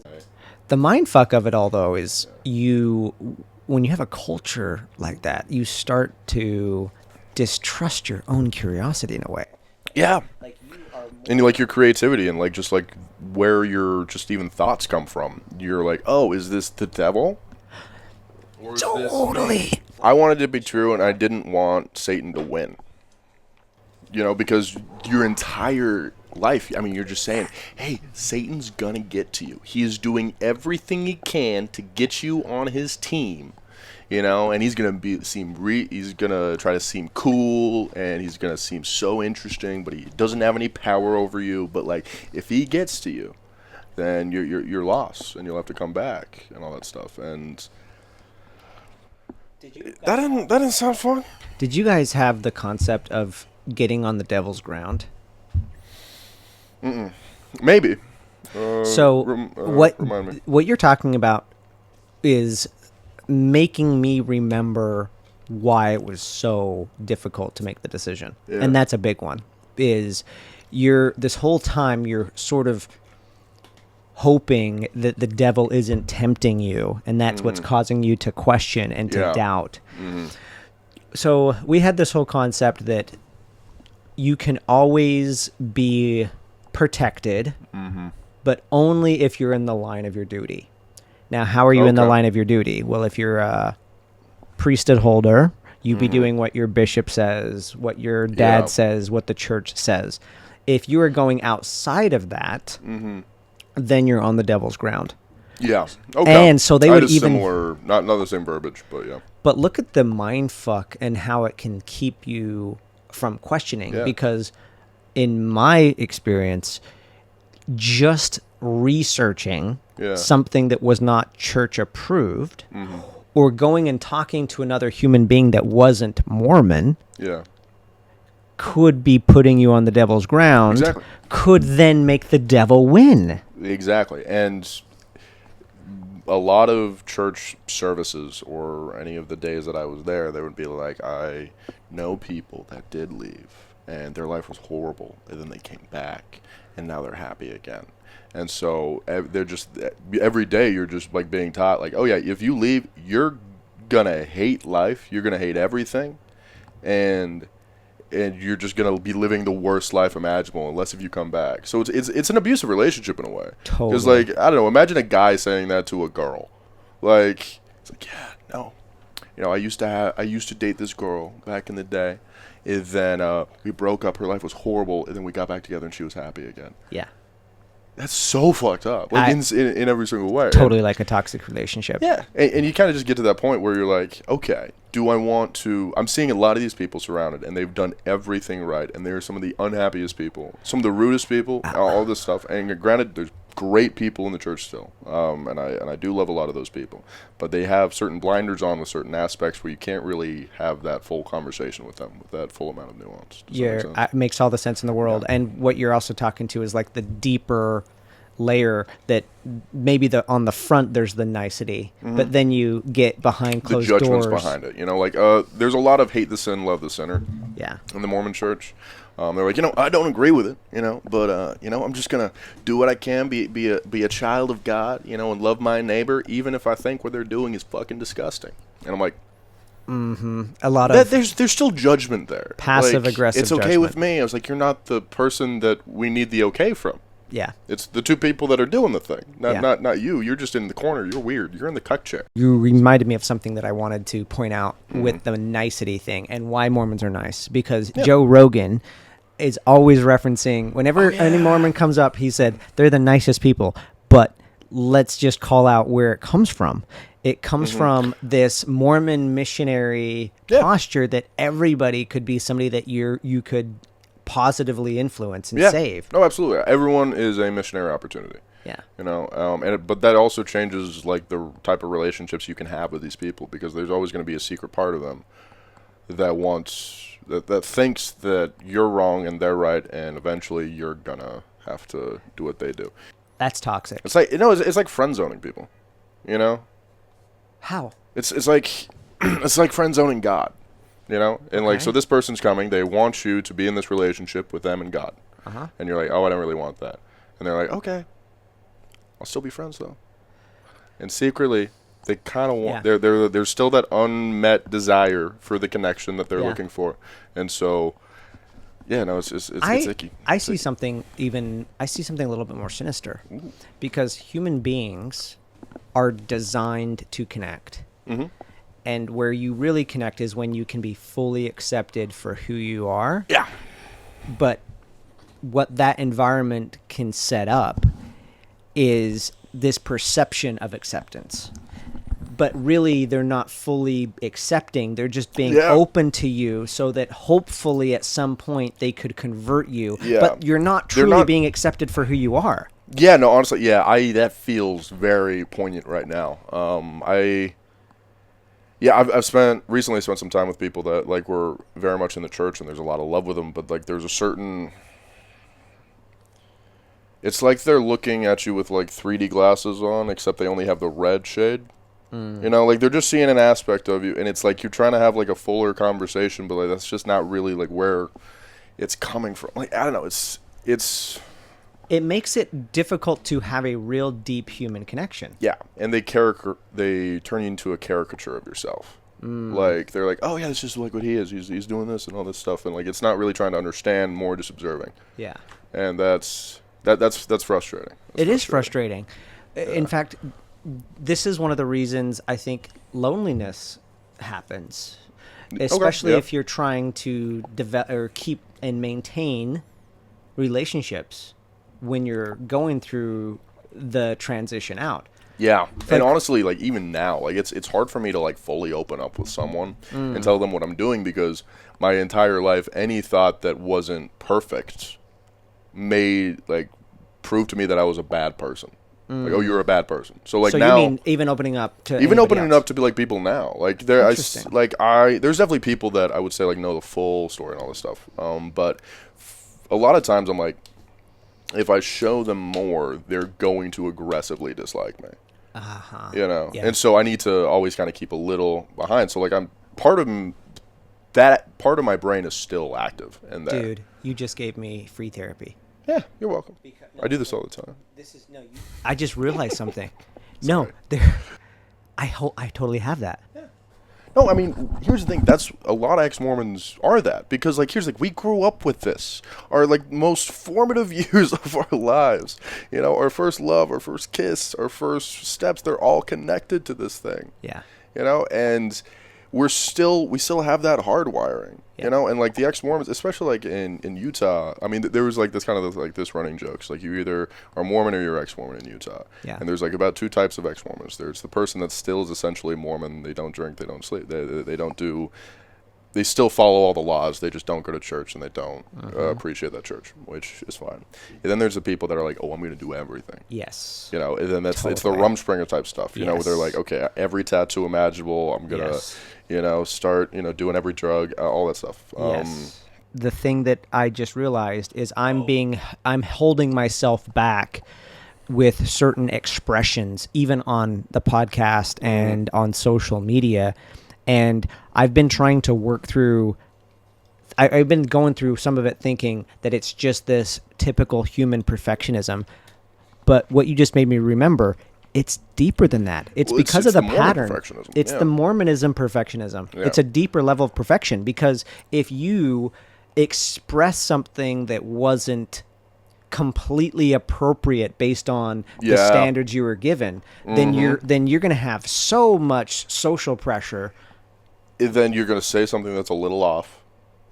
The mind fuck of it all, though, is when you have a culture like that, you start to distrust your own curiosity in a way. Yeah. And your creativity and just where your just even thoughts come from. You're like, oh, is this the devil? Or is Totally. I wanted it to be true, and I didn't want Satan to win. Because your entire life, you're just saying, hey, Satan's gonna get to you. He is doing everything he can to get you on his team, and he's gonna he's gonna try to seem cool, and he's gonna seem so interesting, but he doesn't have any power over you. But if he gets to you, then you're lost, and you'll have to come back and all that stuff. And that didn't sound fun. Did you guys have the concept of getting on the devil's ground? Maybe. What you're talking about is making me remember why it was so difficult to make the decision. Yeah. And that's a big one. Is this whole time you're sort of hoping that the devil isn't tempting you, and that's what's causing you to question and to doubt. So we had this whole concept that you can always be protected, but only if you're in the line of your duty. Now, how are you in the line of your duty? Well, if you're a priesthood holder, you be doing what your bishop says, what your dad says, what the church says. If you are going outside of that, then you're on the devil's ground. Yeah. Okay. And so they would even similar, not the same verbiage, but yeah. But look at the mind fuck and how it can keep you from questioning, because in my experience, just researching something that was not church approved, or going and talking to another human being that wasn't Mormon, could be putting you on the devil's ground, could then make the devil win. Exactly. And a lot of church services, or any of the days that I was there, they would be like, I know people that did leave, and their life was horrible, and then they came back, and now they're happy again. And so they're just, every day you're just like being taught, like, oh yeah, if you leave, you're gonna hate life, you're gonna hate everything, and you're just gonna be living the worst life imaginable unless if you come back. So it's an abusive relationship in a way. Totally. Because like, I don't know, imagine a guy saying that to a girl, like, it's like, yeah, no, you know, I used to date this girl back in the day, and then we broke up, her life was horrible, and then we got back together and she was happy again. Yeah. That's so fucked up, like in every single way. Totally, like a toxic relationship. Yeah, and you kind of just get to that point where you're like, okay, do I want to? I'm seeing a lot of these people surrounded, and they've done everything right, and they're some of the unhappiest people, some of the rudest people, all this stuff. And granted, there's great people in the church still, and I do love a lot of those people, but they have certain blinders on with certain aspects where you can't really have that full conversation with them with that full amount of nuance. Yeah, it makes all the sense in the world. Yeah. And what you're also talking to is like the deeper layer that maybe on the front there's the nicety, but then you get behind closed doors. The judgments behind it, you know, like there's a lot of hate the sin, love the sinner. Yeah. In the Mormon church. They're like, you know, I don't agree with it, you know, but, you know, I'm just going to do what I can, be a child of God, you know, and love my neighbor, even if I think what they're doing is fucking disgusting. And I'm like, a lot of there's still judgment there. Passive aggressive It's okay judgment. with me. I was like, you're not the person that we need the okay from. Yeah. It's the two people that are doing the thing, not you. You're just in the corner. You're weird. You're in the cuck chair. You reminded me of something that I wanted to point out with the nicety thing and why Mormons are nice. Because Joe Rogan is always referencing, whenever any Mormon comes up, he said, they're the nicest people. But let's just call out where it comes from. It comes from this Mormon missionary posture that everybody could be somebody that you could positively influence and save. No, absolutely. Everyone is a missionary opportunity. Yeah. You know, but that also changes like the type of relationships you can have with these people, because there's always going to be a secret part of them that thinks that you're wrong and they're right, and eventually you're gonna have to do what they do. That's toxic. It's like, you know, it's like friend zoning people. You know? How? It's like it's like friend zoning God. You know, and like, so this person's coming, they want you to be in this relationship with them and God. And you're like, oh, I don't really want that. And they're like, okay, I'll still be friends though. And secretly, they kind of want, there's still that unmet desire for the connection that they're looking for. And so, it's icky. I see something a little bit more sinister. Ooh. Because human beings are designed to connect. And where you really connect is when you can be fully accepted for who you are. Yeah. But what that environment can set up is this perception of acceptance. But really, they're not fully accepting. They're just being open to you so that hopefully at some point they could convert you. Yeah. But you're not truly being accepted for who you are. Yeah, no, honestly, that feels very poignant right now. I've recently spent some time with people that like were very much in the church, and there's a lot of love with them, but like there's a certain, it's like they're looking at you with like 3D glasses on, except they only have the red shade. You know, like they're just seeing an aspect of you, and it's like you're trying to have like a fuller conversation, but like that's just not really like where it's coming from. Like, I don't know, it makes it difficult to have a real deep human connection. Yeah, and they turn you into a caricature of yourself. Like they're like, oh yeah, it's just like what he is. He's doing this and all this stuff, and like it's not really trying to understand, more just observing. Yeah, and that's frustrating. It is frustrating. Yeah. In fact, this is one of the reasons I think loneliness happens, especially if you're trying to develop or keep and maintain relationships when you're going through the transition out. Yeah, and honestly, like even now, like it's hard for me to like fully open up with someone and tell them what I'm doing, because my entire life, any thought that wasn't perfect made like prove to me that I was a bad person. Like, oh, you're a bad person. So like, so now, you mean even opening up to up to be like people now, like there's definitely people that I would say like know the full story and all this stuff. But a lot of times I'm like, if I show them more, they're going to aggressively dislike me. You know, and so I need to always kind of keep a little behind. So like, I'm part of that part of my brain is still active. And dude, you just gave me free therapy. Yeah, you're welcome. I do this all the time. I just realized something. I totally have that. Yeah. No, I mean, here's the thing. That's a lot of ex-Mormons are that, because like here's like we grew up with this. Our like most formative years of our lives, you know, our first love, our first kiss, our first steps, they're all connected to this thing. Yeah. You know, and we still have that hardwiring. You know, and like the ex-Mormons, especially like in Utah, I mean, there was like this kind of like this running jokes, like you either are Mormon or you're ex-Mormon in Utah. Yeah. And there's like about 2 types of ex-Mormons. There's the person that still is essentially Mormon. They don't drink, they don't sleep, they don't do, they still follow all the laws. They just don't go to church and they don't appreciate that church, which is fine. And then there's the people that are like, oh, I'm going to do everything. Yes. You know, and then it's the Rumspringer type stuff. You know, where they're like, okay, every tattoo imaginable, I'm going to, you know, start, you know, doing every drug, all that stuff. Yes. The thing that I just realized is I'm holding myself back with certain expressions, even on the podcast and on social media. And I've been trying to work through, I've been going through some of it thinking that it's just this typical human perfectionism. But what you just made me remember, it's deeper than that. It's because of the pattern. It's the Mormonism perfectionism. Yeah. It's a deeper level of perfection, because if you express something that wasn't completely appropriate based on the standards you were given, then you're going to have so much social pressure. Then you're going to say something that's a little off,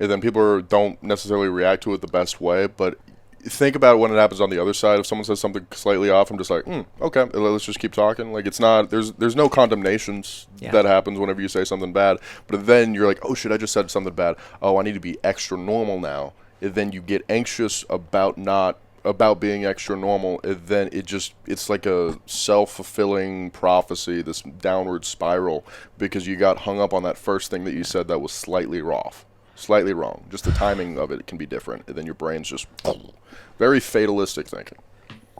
and then people don't necessarily react to it the best way. But think about when it happens on the other side. If someone says something slightly off, I'm just like, okay, let's just keep talking. Like, it's not, there's no condemnations that happens whenever you say something bad. But then you're like, oh shit, I just said something bad. Oh, I need to be extra normal now. And then you get anxious about being extra normal. And then it's like a self-fulfilling prophecy, this downward spiral, because you got hung up on that first thing that you said that was slightly wrong. Just the timing of it can be different, and then your brain's just very fatalistic thinking.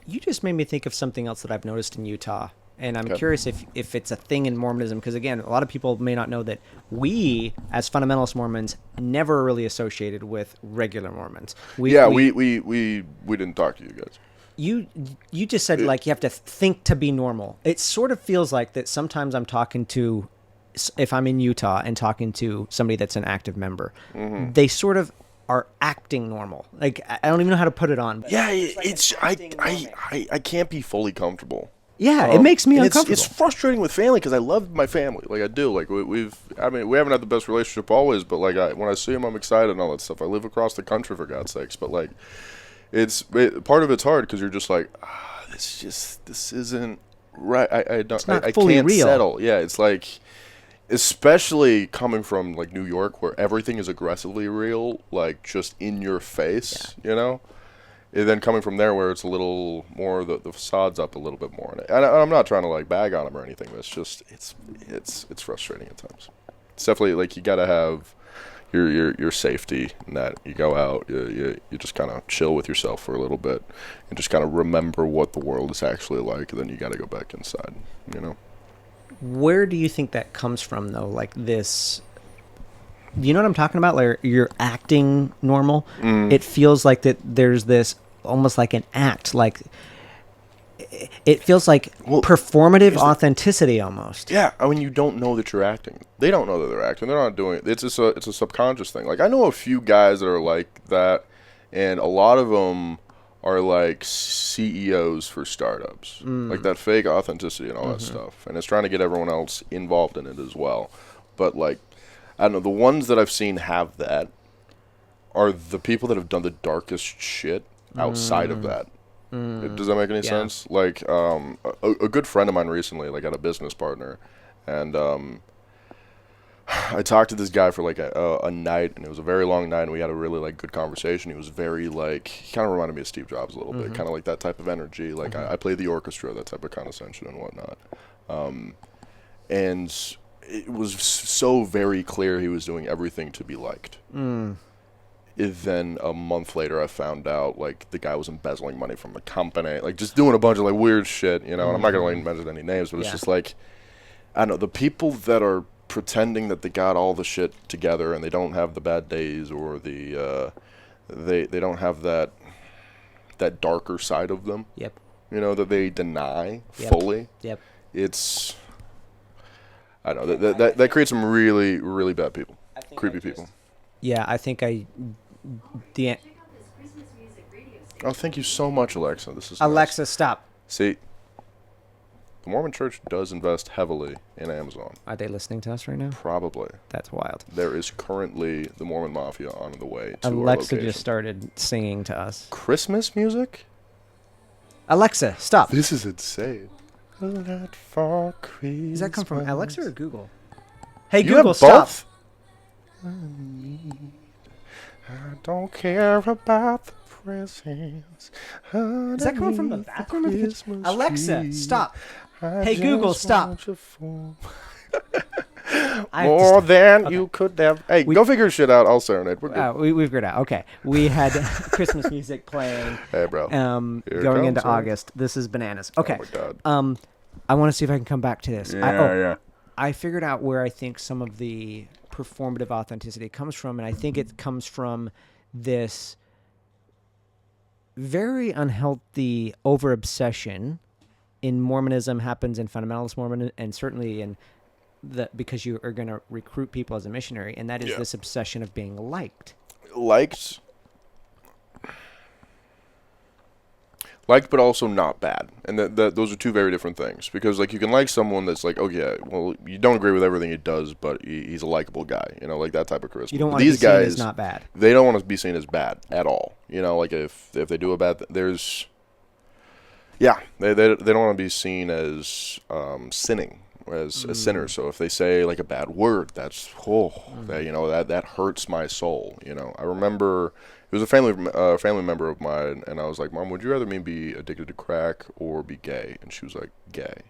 You just made me think of something else that I've noticed in Utah, and I'm curious if it's a thing in Mormonism, because again, a lot of people may not know that we, as fundamentalist Mormons, never really associated with regular Mormons. We didn't talk to you guys. You just said like you have to think to be normal. It sort of feels like that sometimes I'm talking to, if I'm in Utah and talking to somebody that's an active member, they sort of are acting normal. Like, I don't even know how to put it on. Yeah, I can't be fully comfortable. Yeah, it makes me uncomfortable. It's frustrating with family, because I love my family. Like, I do. Like, we haven't had the best relationship always, but like, when I see them, I'm excited and all that stuff. I live across the country, for God's sakes. But like, part of it's hard, because you're just like, this isn't right. I can't settle. Yeah, it's like, especially coming from like New York, where everything is aggressively real, like just in your face, you know. And then coming from there, where it's a little more, the facade's up a little bit more. And I'm not trying to like bag on them or anything, but it's just it's frustrating at times. It's definitely like you gotta have your safety, and that you go out, you just kind of chill with yourself for a little bit, and just kind of remember what the world is actually like, and then you gotta go back inside, you know. Where do you think that comes from, though? Like this, you know what I'm talking about? Like, you're acting normal. It feels like that there's this almost like an act. Like, it feels like performative authenticity almost. Yeah, I mean, you don't know that you're acting. They don't know that they're acting. They're not doing it. It's a subconscious thing. Like, I know a few guys that are like that, and a lot of them are like CEOs for startups, like that fake authenticity and all that stuff. And it's trying to get everyone else involved in it as well. But like, I don't know, the ones that I've seen have that are the people that have done the darkest shit outside of that. Does that make any sense? Like, a good friend of mine recently, like, had a business partner, and I talked to this guy for like a night, and it was a very long night, and we had a really like good conversation. He was very like, he kind of reminded me of Steve Jobs a little bit, kind of like that type of energy. Like, I played the orchestra, that type of condescension and whatnot. And it was so very clear he was doing everything to be liked. Then a month later, I found out like the guy was embezzling money from the company, like just doing a bunch of like weird shit, you know. And I'm not gonna like mention any names, but it's just like, I don't know, the people that are pretending that they got all the shit together and they don't have the bad days or the they don't have that darker side of them. Yep. You know, that they deny fully. Yep. It's, I don't know, that creates some really, really bad people. Creepy people. Yeah, I think Oh, thank you so much, Alexa. This is Alexa, nice. stop. See, the Mormon Church does invest heavily in Amazon. Are they listening to us right now? Probably. That's wild. There is currently the Mormon Mafia on the way to Alexa our location. just started singing to us. Christmas music? Alexa, stop. This is insane. For Christmas. Does that come from Alexa or Google? Hey, You Google, have stop. both? I don't care about the presents. Is that coming from the bathroom? Alexa, stop. Hey, Google, stop. More than you could have. Hey, go figure shit out. I'll serenade. We're good. We figured it out. Okay. We had Christmas music playing. Hey, bro. Going into August. This is bananas. Okay. Oh, my God. I want to see if I can come back to this. Yeah. I figured out where I think some of the performative authenticity comes from, and I think it comes from this very unhealthy over-obsession in Mormonism, happens in Fundamentalist Mormon, and certainly in because you are going to recruit people as a missionary, and that is this obsession of being liked. Liked, but also not bad. And those are two very different things. Because, like, you can like someone that's like, oh, yeah, well, you don't agree with everything he does, but he's a likable guy. You know, like that type of charisma. You don't want to be seen as not bad. They don't want to be seen as bad at all. You know, like, if they do a bad there's... Yeah, they don't want to be seen as sinning, as sinners. So if they say, like, a bad word, that's, that hurts my soul. You know, I remember... It was a family member of mine, and I was like, Mom, would you rather me be addicted to crack or be gay? And she was like, gay.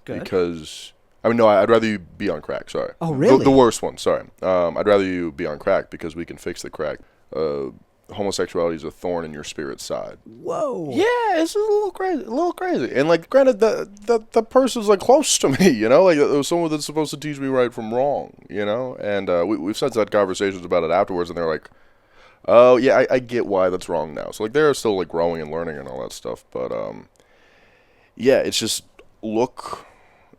Good. Because, no, I'd rather you be on crack, sorry. Oh, really? The worst one, sorry. I'd rather you be on crack because we can fix the crack. Homosexuality is a thorn in your spirit's side. Whoa. Yeah, it's a little crazy. And, like, granted, the person's, like, close to me, you know? Like, it was someone that's supposed to teach me right from wrong, you know? And we've since had conversations about it afterwards, and they're like, oh, yeah, I get why that's wrong now. So, like, they're still, like, growing and learning and all that stuff. But, yeah, it's just,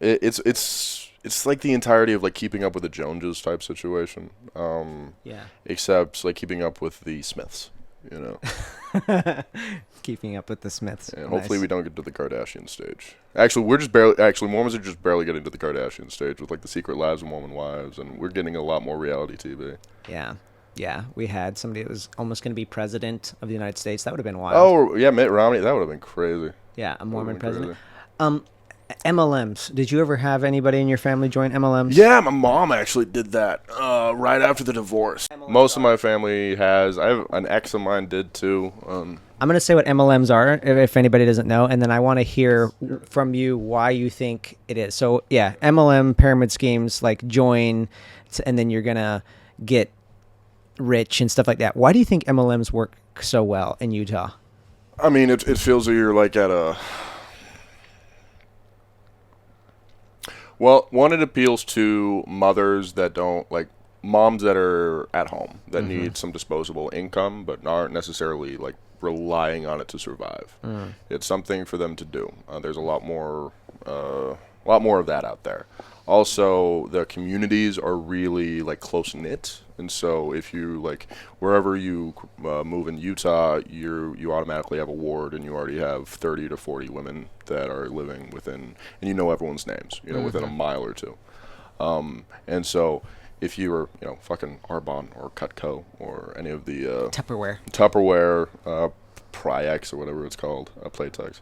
it's like the entirety of, like, Keeping Up with the Joneses type situation. Except, like, Keeping Up with the Smiths, you know. Keeping Up with the Smiths. And hopefully we don't get to the Kardashian stage. Actually, Mormons are just barely getting to the Kardashian stage with, like, the Secret Lives of Mormon Wives. And we're getting a lot more reality TV. Yeah. Yeah, we had somebody that was almost going to be president of the United States. That would have been wild. Oh, yeah, Mitt Romney. That would have been crazy. Yeah, a Mormon president. MLMs. Did you ever have anybody in your family join MLMs? Yeah, my mom actually did that right after the divorce. Most of my family has. I have an ex of mine did too. I'm going to say what MLMs are, if anybody doesn't know, and then I want to hear from you why you think it is. So, yeah, MLM pyramid schemes, like join, and then you're going to get rich and stuff like that. Why do you think MLMs work so well in Utah? I mean, it feels that you're like at a... Well, one, it appeals to mothers that don't, like, moms that are at home, that need some disposable income, but aren't necessarily, like, relying on it to survive. It's something for them to do. There's a lot more of that out there. Also, the communities are really, like, close-knit. And so if you, like, wherever you move in Utah, you automatically have a ward, and you already have 30 to 40 women that are living within, and you know everyone's names, you know, within a mile or two. And so if you were, you know, fucking Arbonne or Cutco or any of the... Tupperware, Priex or whatever it's called, Playtex.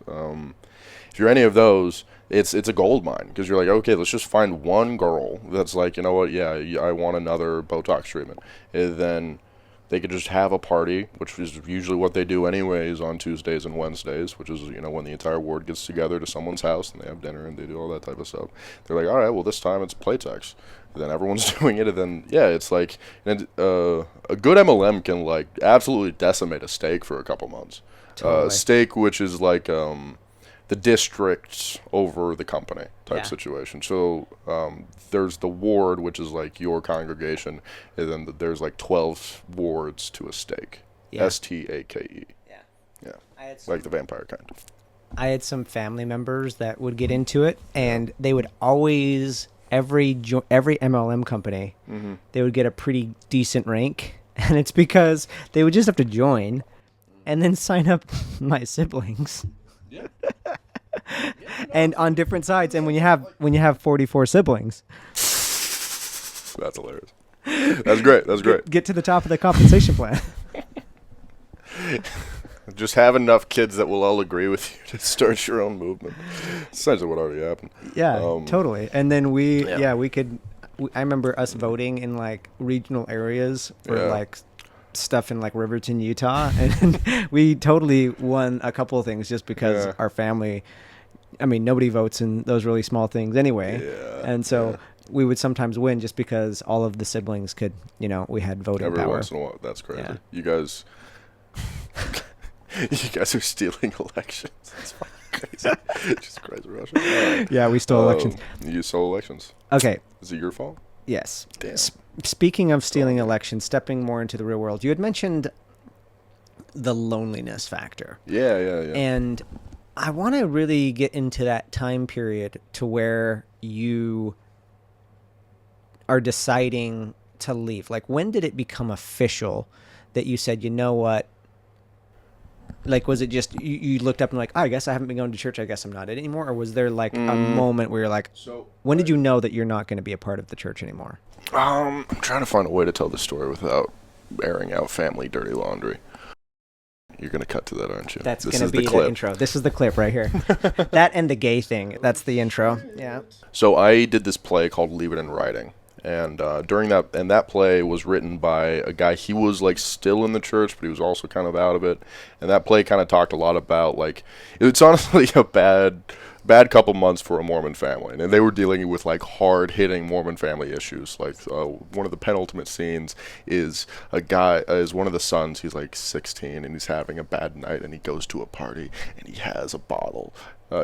If you're any of those, it's a gold mine, because you're like, okay, let's just find one girl that's like, you know what, yeah, I want another Botox treatment. And then they could just have a party, which is usually what they do anyways on Tuesdays and Wednesdays, which is, you know, when the entire ward gets together to someone's house and they have dinner and they do all that type of stuff. They're like, all right, well, this time it's Playtex. And then everyone's doing it, and then, yeah, it's like, and, a good MLM can, like, absolutely decimate a steak for a couple months. Totally. Steak, which is like, the district over the company type situation. So there's the ward, which is like your congregation, and then there's like 12 wards to a stake. STAKE. Yeah, like the vampire kind. I had some family members that would get into it, and they would always every MLM company, they would get a pretty decent rank, and it's because they would just have to join, and then sign up my siblings. Yeah. And on different sides, and when you have 44 siblings, that's hilarious. That's great. That's great. Get to the top of the compensation plan. Just have enough kids that will all agree with you to start your own movement. Essentially what already happened. Yeah, totally. And then we could. I remember us voting in like regional areas for like stuff in like Riverton, Utah, and we totally won a couple of things just because our family. I mean, nobody votes in those really small things anyway, and so we would sometimes win just because all of the siblings could, we had voting power. Every once in a while, that's crazy. Yeah. You guys are stealing elections. That's fucking crazy. Just crazy Russia. Yeah, we stole elections. You stole elections. Okay. Is it your fault? Yes. Damn. Speaking of stealing elections, stepping more into the real world, you had mentioned the loneliness factor. Yeah. And I want to really get into that time period to where you are deciding to leave. Like, when did it become official that you said, you know what? Like, was it just you looked up and like, I guess I haven't been going to church. I guess I'm not it anymore. Or was there like a moment where you're like, when did you know that you're not going to be a part of the church anymore? I'm trying to find a way to tell the story without airing out family dirty laundry. You're going to cut to that, aren't you? That's going to be the intro. This is the clip right here. That and the gay thing. That's the intro. Yeah. So I did this play called Leave It in Writing. And during that play was written by a guy. He was like still in the church, but he was also kind of out of it. And that play kind of talked a lot about like, it's honestly a bad couple months for a Mormon family, and they were dealing with like hard-hitting Mormon family issues. Like one of the penultimate scenes is one of the sons. He's like 16, and he's having a bad night, and he goes to a party, and he has a bottle.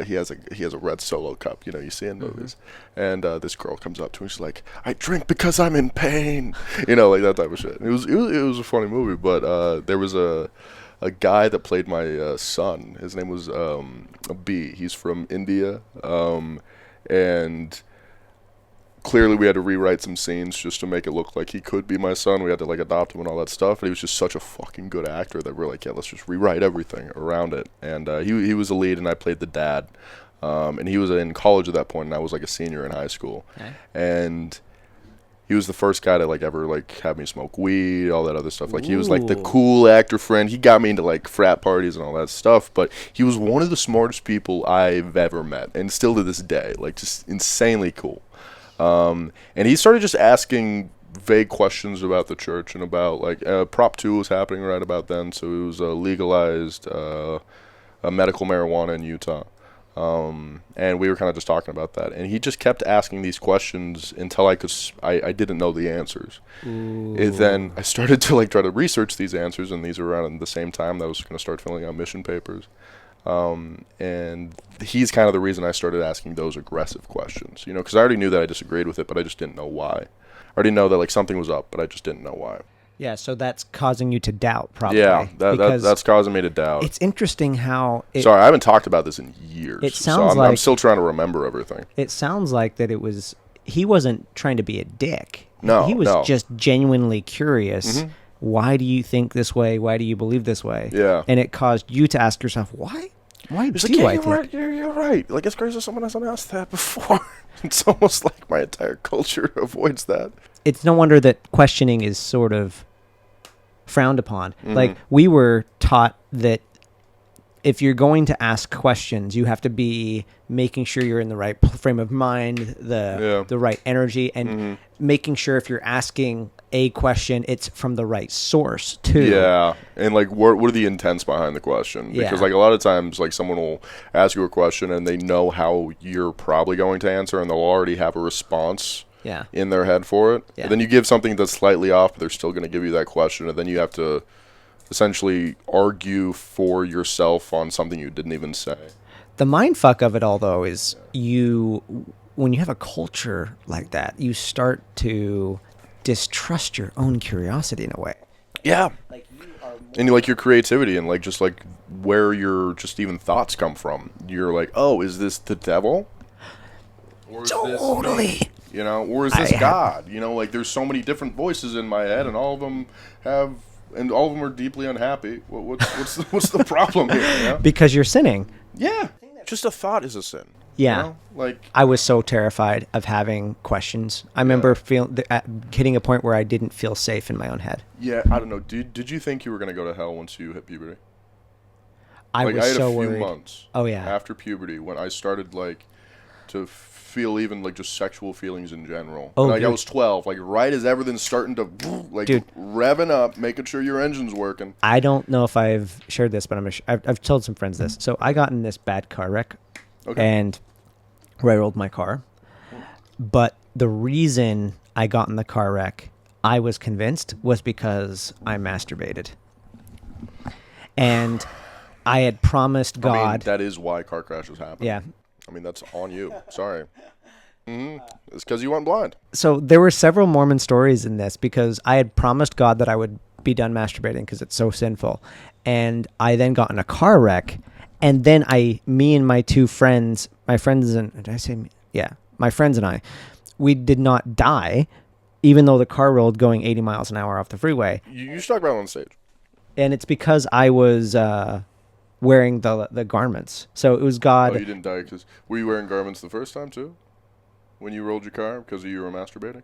He has a red Solo cup, you see in movies, and this girl comes up to him. She's like, "I drink because I'm in pain," like that type of shit. It was a funny movie, but there was a guy that played my son. His name was B. He's from India, and clearly we had to rewrite some scenes just to make it look like he could be my son. We had to like adopt him and all that stuff. But he was just such a fucking good actor that we're like, yeah, let's just rewrite everything around it. And he was the lead, and I played the dad. And he was in college at that point, and I was like a senior in high school. Okay. And he was the first guy to like ever like have me smoke weed, all that other stuff. Like he was like the cool actor friend. He got me into like frat parties and all that stuff. But he was one of the smartest people I've ever met, and still to this day, like just insanely cool. And he started just asking vague questions about the church and about like Prop 2 was happening right about then, so it was legalized medical marijuana in Utah. And we were kind of just talking about that, and he just kept asking these questions until I didn't know the answers. And then I started to like try to research these answers, and these were around the same time that I was going to start filling out mission papers. And he's kind of the reason I started asking those aggressive questions, because I already knew that I disagreed with it, but I just didn't know why. I already know that like something was up, but I just didn't know why. Yeah, so that's causing you to doubt, probably. Yeah, that's causing me to doubt. It's interesting how... Sorry, I haven't talked about this in years. It sounds like... I'm still trying to remember everything. It sounds like that it was... He wasn't trying to be a dick. No, he was just genuinely curious. Mm-hmm. Why do you think this way? Why do you believe this way? Yeah. And it caused you to ask yourself, why? Why do I think? Right, you're right. Like, it's crazy someone hasn't asked that before. It's almost like my entire culture avoids that. It's no wonder that questioning is sort of frowned upon. Mm-hmm. Like, we were taught that if you're going to ask questions, you have to be making sure you're in the right frame of mind, the right energy, and making sure if you're asking a question, it's from the right source too. Yeah, and like what are the intents behind the question? Because like a lot of times, like someone will ask you a question and they know how you're probably going to answer, and they'll already have a response in their head for it. Yeah. And then you give something that's slightly off, but they're still going to give you that question, and then you have to essentially argue for yourself on something you didn't even say. The mind fuck of it all, though, is when you have a culture like that, you start to distrust your own curiosity in a way. Yeah. And you like your creativity and like just like where your just even thoughts come from. You're like, oh, is this the devil? Or is Totally. This me? You know, or is this God? You know, like there's so many different voices in my head, and all of them are deeply unhappy. What's the problem here? You know? Because you're sinning. Yeah, just a thought is a sin. Yeah, you know? Like I was so terrified of having questions. I remember hitting a point where I didn't feel safe in my own head. Yeah, I don't know. Did you think you were going to go to hell once you hit puberty? I had a few worried. Months. Oh yeah. After puberty, when I started like to feel even like just sexual feelings in general. Oh, like I was 12, like right as everything's starting to like revving up, making sure your engine's working. I don't know if I've shared this, but I've told some friends this. So I got in this bad car wreck, and where I rolled my car. But the reason I got in the car wreck, I was convinced, was because I masturbated. And I had promised God. I mean, that is why car crashes happen. Yeah. I mean, that's on you. Sorry. It's because you went blind. So there were several Mormon stories in this because I had promised God that I would be done masturbating because it's so sinful. And I then got in a car wreck. And then me and my two friends, my friends and I, we did not die, even though the car rolled going 80 miles an hour off the freeway. You should talk about it on stage. And it's because I was wearing the garments. So it was God. Oh, you didn't die because were you wearing garments the first time too? When you rolled your car because you were masturbating?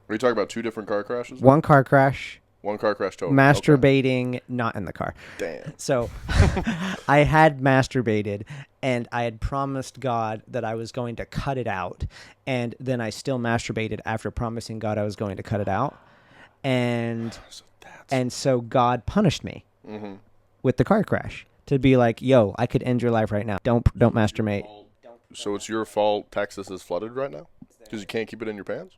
Are you talking about two different car crashes? One car crash. One car crash total. Masturbating, not in the car. Damn. So I had masturbated and I had promised God that I was going to cut it out. And then I still masturbated after promising God I was going to cut it out. And so God punished me with the car crash to be like, yo, I could end your life right now. Don't masturbate. So it's your fault Texas is flooded right now? Because you can't keep it in your pants?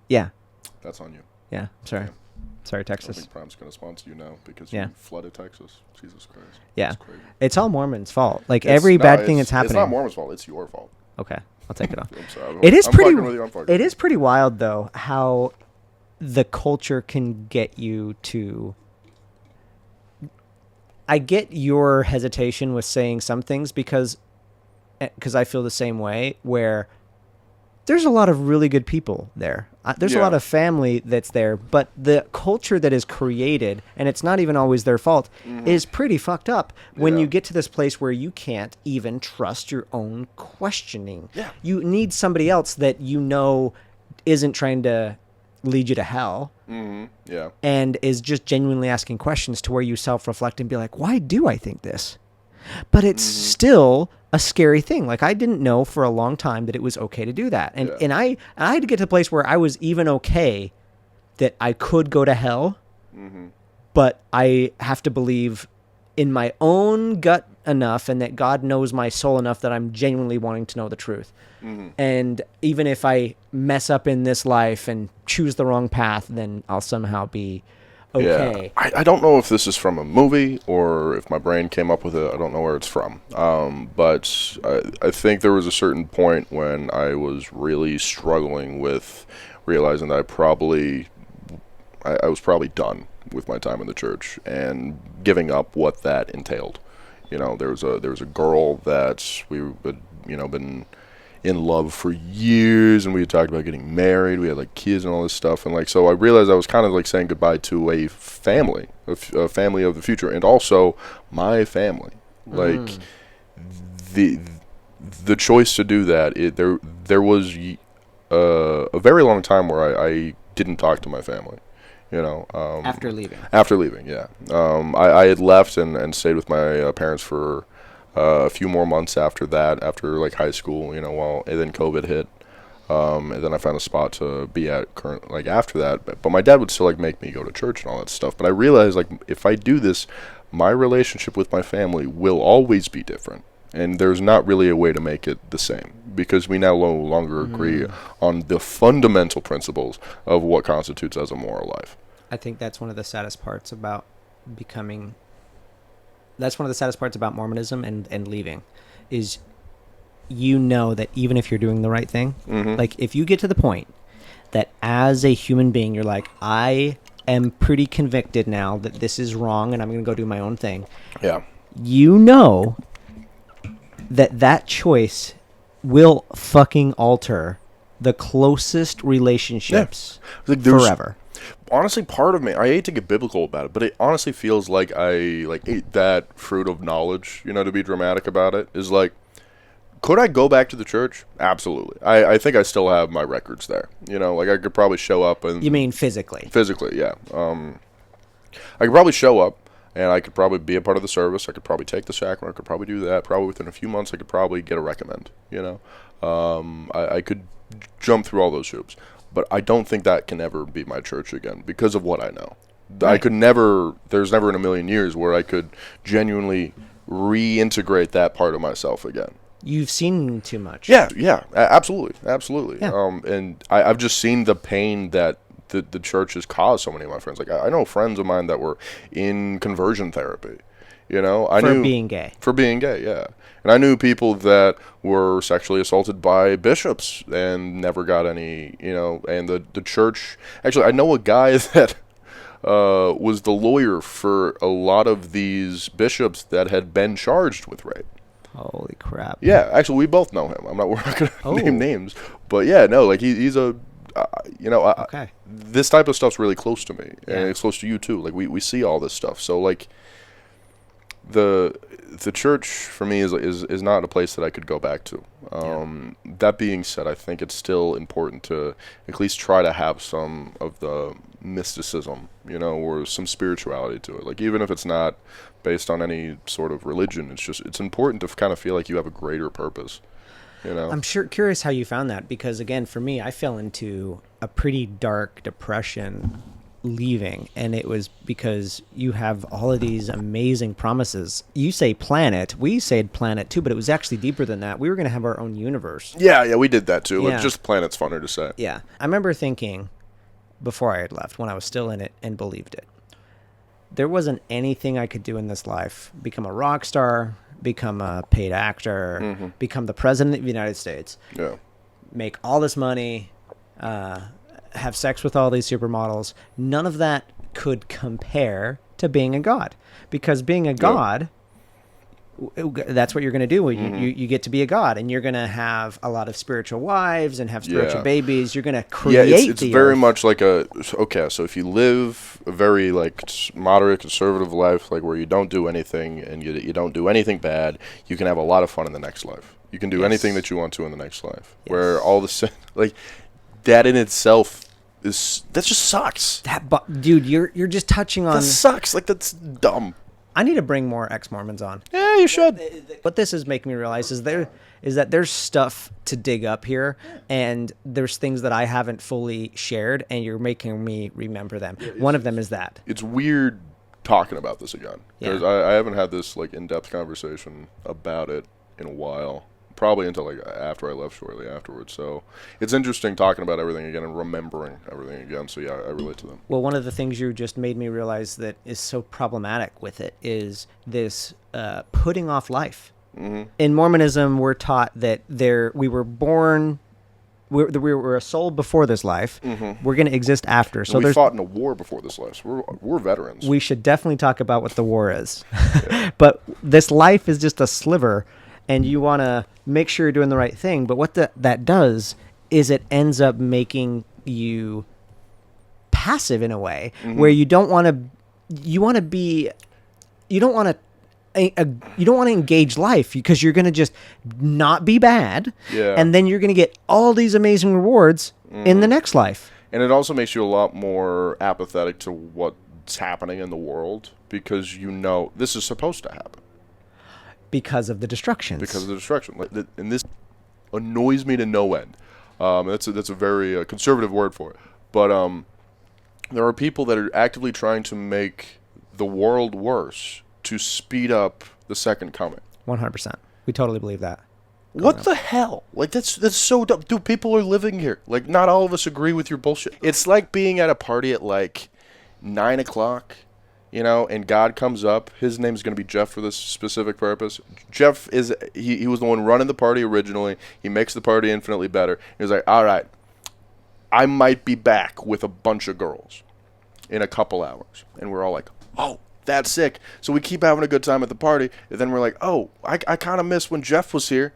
Yeah. That's on you. Yeah, sorry. Yeah. Sorry, I Texas. think Prime's going to sponsor you now because Yeah. you flooded Texas. Jesus Christ. Yeah. That's crazy. It's all Mormons' fault. Like every bad thing that's happening. It's not Mormon's fault. It's your fault. Okay, I'll take it off. I'm sorry. It is I'm pretty. fucking with you, I'm fucking It with is pretty wild though how the culture can get you to. I get your hesitation with saying some things because I feel the same way. Where there's a lot of really good people there. There's a lot of family that's there, but the culture that is created, and it's not even always their fault, is pretty fucked up when you get to this place where you can't even trust your own questioning. Yeah. You need somebody else that you know isn't trying to lead you to hell Yeah. and is just genuinely asking questions to where you self-reflect and be like, why do I think this? But it's still a scary thing. Like I didn't know for a long time that it was okay to do that. And I had to get to the place where I was even okay that I could go to hell, but I have to believe in my own gut enough and that God knows my soul enough that I'm genuinely wanting to know the truth. And even if I mess up in this life and choose the wrong path, then I'll somehow be okay. Yeah. I don't know if this is from a movie or if my brain came up with it. I don't know where it's from. But I think there was a certain point when I was really struggling with realizing that I was probably done with my time in the church and giving up what that entailed. You know, there was a girl that we had, been in love for years, and we had talked about getting married. We had like kids and all this stuff, and like so I realized I was kind of like saying goodbye to a family, a family of the future, and also my family. Like the choice to do that. There was a very long time where I didn't talk to my family. After leaving, yeah. I had left and stayed with my parents for a few more months after that, after like high school, and then COVID hit, and then I found a spot to be at after that. But my dad would still make me go to church and all that stuff. But I realized if I do this, my relationship with my family will always be different, and there's not really a way to make it the same because we now no longer agree on the fundamental principles of what constitutes as a moral life. I think that's one of the saddest parts about becoming that's one of the saddest parts about Mormonism and leaving, is you know that even if you're doing the right thing, like if you get to the point that as a human being, you're like, I am pretty convicted now that this is wrong and I'm going to go do my own thing. Yeah. You know that choice will fucking alter the closest relationships forever. Honestly, part of me, I hate to get biblical about it, but it honestly feels like I ate that fruit of knowledge, to be dramatic about it, is like, could I go back to the church? Absolutely. I think I still have my records there. I could probably show up and... You mean physically? Physically, yeah. I could probably show up, and I could probably be a part of the service. I could probably take the sacrament. I could probably do that. Probably within a few months, I could probably get a recommend, I could jump through all those hoops. But I don't think that can ever be my church again because of what I know. Right. I could never... There's never in a million years where I could genuinely reintegrate that part of myself again. You've seen too much. Yeah, absolutely. Yeah. And I've just seen the pain that the church has caused so many of my friends. Like, I know friends of mine that were in conversion therapy, For being gay. For being gay, yeah. And I knew people that were sexually assaulted by bishops and never got any, and the church... Actually, I know a guy that was the lawyer for a lot of these bishops that had been charged with rape. Holy crap. Yeah, actually, we both know him. We're not going to name names. But yeah, no, like he's a, okay. This type of stuff's really close to me. Yeah. And it's close to you too. Like we see all this stuff. So like the church for me is not a place that I could go back to. That being said, I think it's still important to at least try to have some of the mysticism, or some spirituality to it. Like even if it's not based on any sort of religion, it's important to kind of feel like you have a greater purpose. I'm curious how you found that, because again, for me, I fell into a pretty dark depression leaving, and it was because you have all of these amazing promises. You say planet, we said planet too, but it was actually deeper than that. We were going to have our own universe. Yeah, we did that too. Yeah. Just planet's funner to say. Yeah. I remember thinking before I had left, when I was still in it and believed it, there wasn't anything I could do in this life. Become a rock star, become a paid actor, become the president of the United States, make all this money, have sex with all these supermodels. None of that could compare to being a god, because being a god, that's what you're going to do. You get to be a god, and you're going to have a lot of spiritual wives and have spiritual babies. You're going to create it's very much like so if you live a very moderate conservative life, like where you don't do anything and you don't do anything bad, you can have a lot of fun in the next life. You can do anything that you want to in the next life. Where all the that in itself that just sucks. Dude, you're just touching on... That sucks. That's dumb. I need to bring more ex-Mormons on. Yeah, you should. What this is making me realize is that there's stuff to dig up here, and there's things that I haven't fully shared, and you're making me remember them. One of them is that. It's weird talking about this again, because I haven't had this in-depth conversation about it in a while. Probably until after I left shortly afterwards. So it's interesting talking about everything again and remembering everything again. So yeah, I relate to them. Well, one of the things you just made me realize that is so problematic with it is this putting off life. Mm-hmm. In Mormonism, we're taught that we were born, we were a soul before this life. Mm-hmm. We're going to exist after. So we fought in a war before this life. So we're veterans. We should definitely talk about what the war is. But this life is just a sliver. And you want to make sure you're doing the right thing. But what that does is it ends up making you passive in a way, where you don't want to engage life, because you're going to just not be bad. Yeah. And then you're going to get all these amazing rewards in the next life. And it also makes you a lot more apathetic to what's happening in the world, because this is supposed to happen. Because of the destructions. And this annoys me to no end. That's a very conservative word for it. But there are people that are actively trying to make the world worse to speed up the second coming. 100%. We totally believe that. What the hell? That's so dumb. Dude, people are living here. Not all of us agree with your bullshit. It's like being at a party at 9 o'clock you know, and God comes up. His name's going to be Jeff for this specific purpose. Jeff is he was the one running the party originally. He makes the party infinitely better. He was like, all right, I might be back with a bunch of girls in a couple hours. And we're all like, oh, that's sick. So we keep having a good time at the party. And then we're like, oh, I kind of miss when Jeff was here.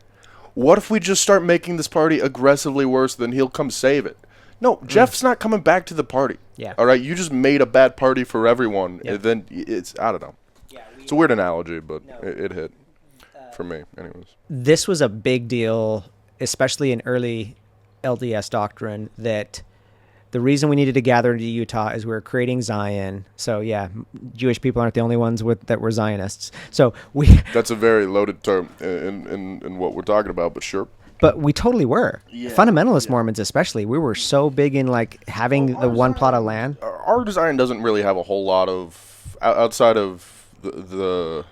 What if we just start making this party aggressively worse, then he'll come save it? No, Jeff's not coming back to the party. Yeah. All right, you just made a bad party for everyone. Yep. And then it's, I don't know. Yeah, it's a weird analogy, but it hit for me anyways. This was a big deal, especially in early LDS doctrine, that the reason we needed to gather into Utah is we were creating Zion. So yeah, Jewish people aren't the only ones that were Zionists. So that's a very loaded term in what we're talking about, but sure. But we totally were. Fundamentalist Mormons especially. We were so big in like having the one plot of land. Our design doesn't really have a whole lot of, outside of the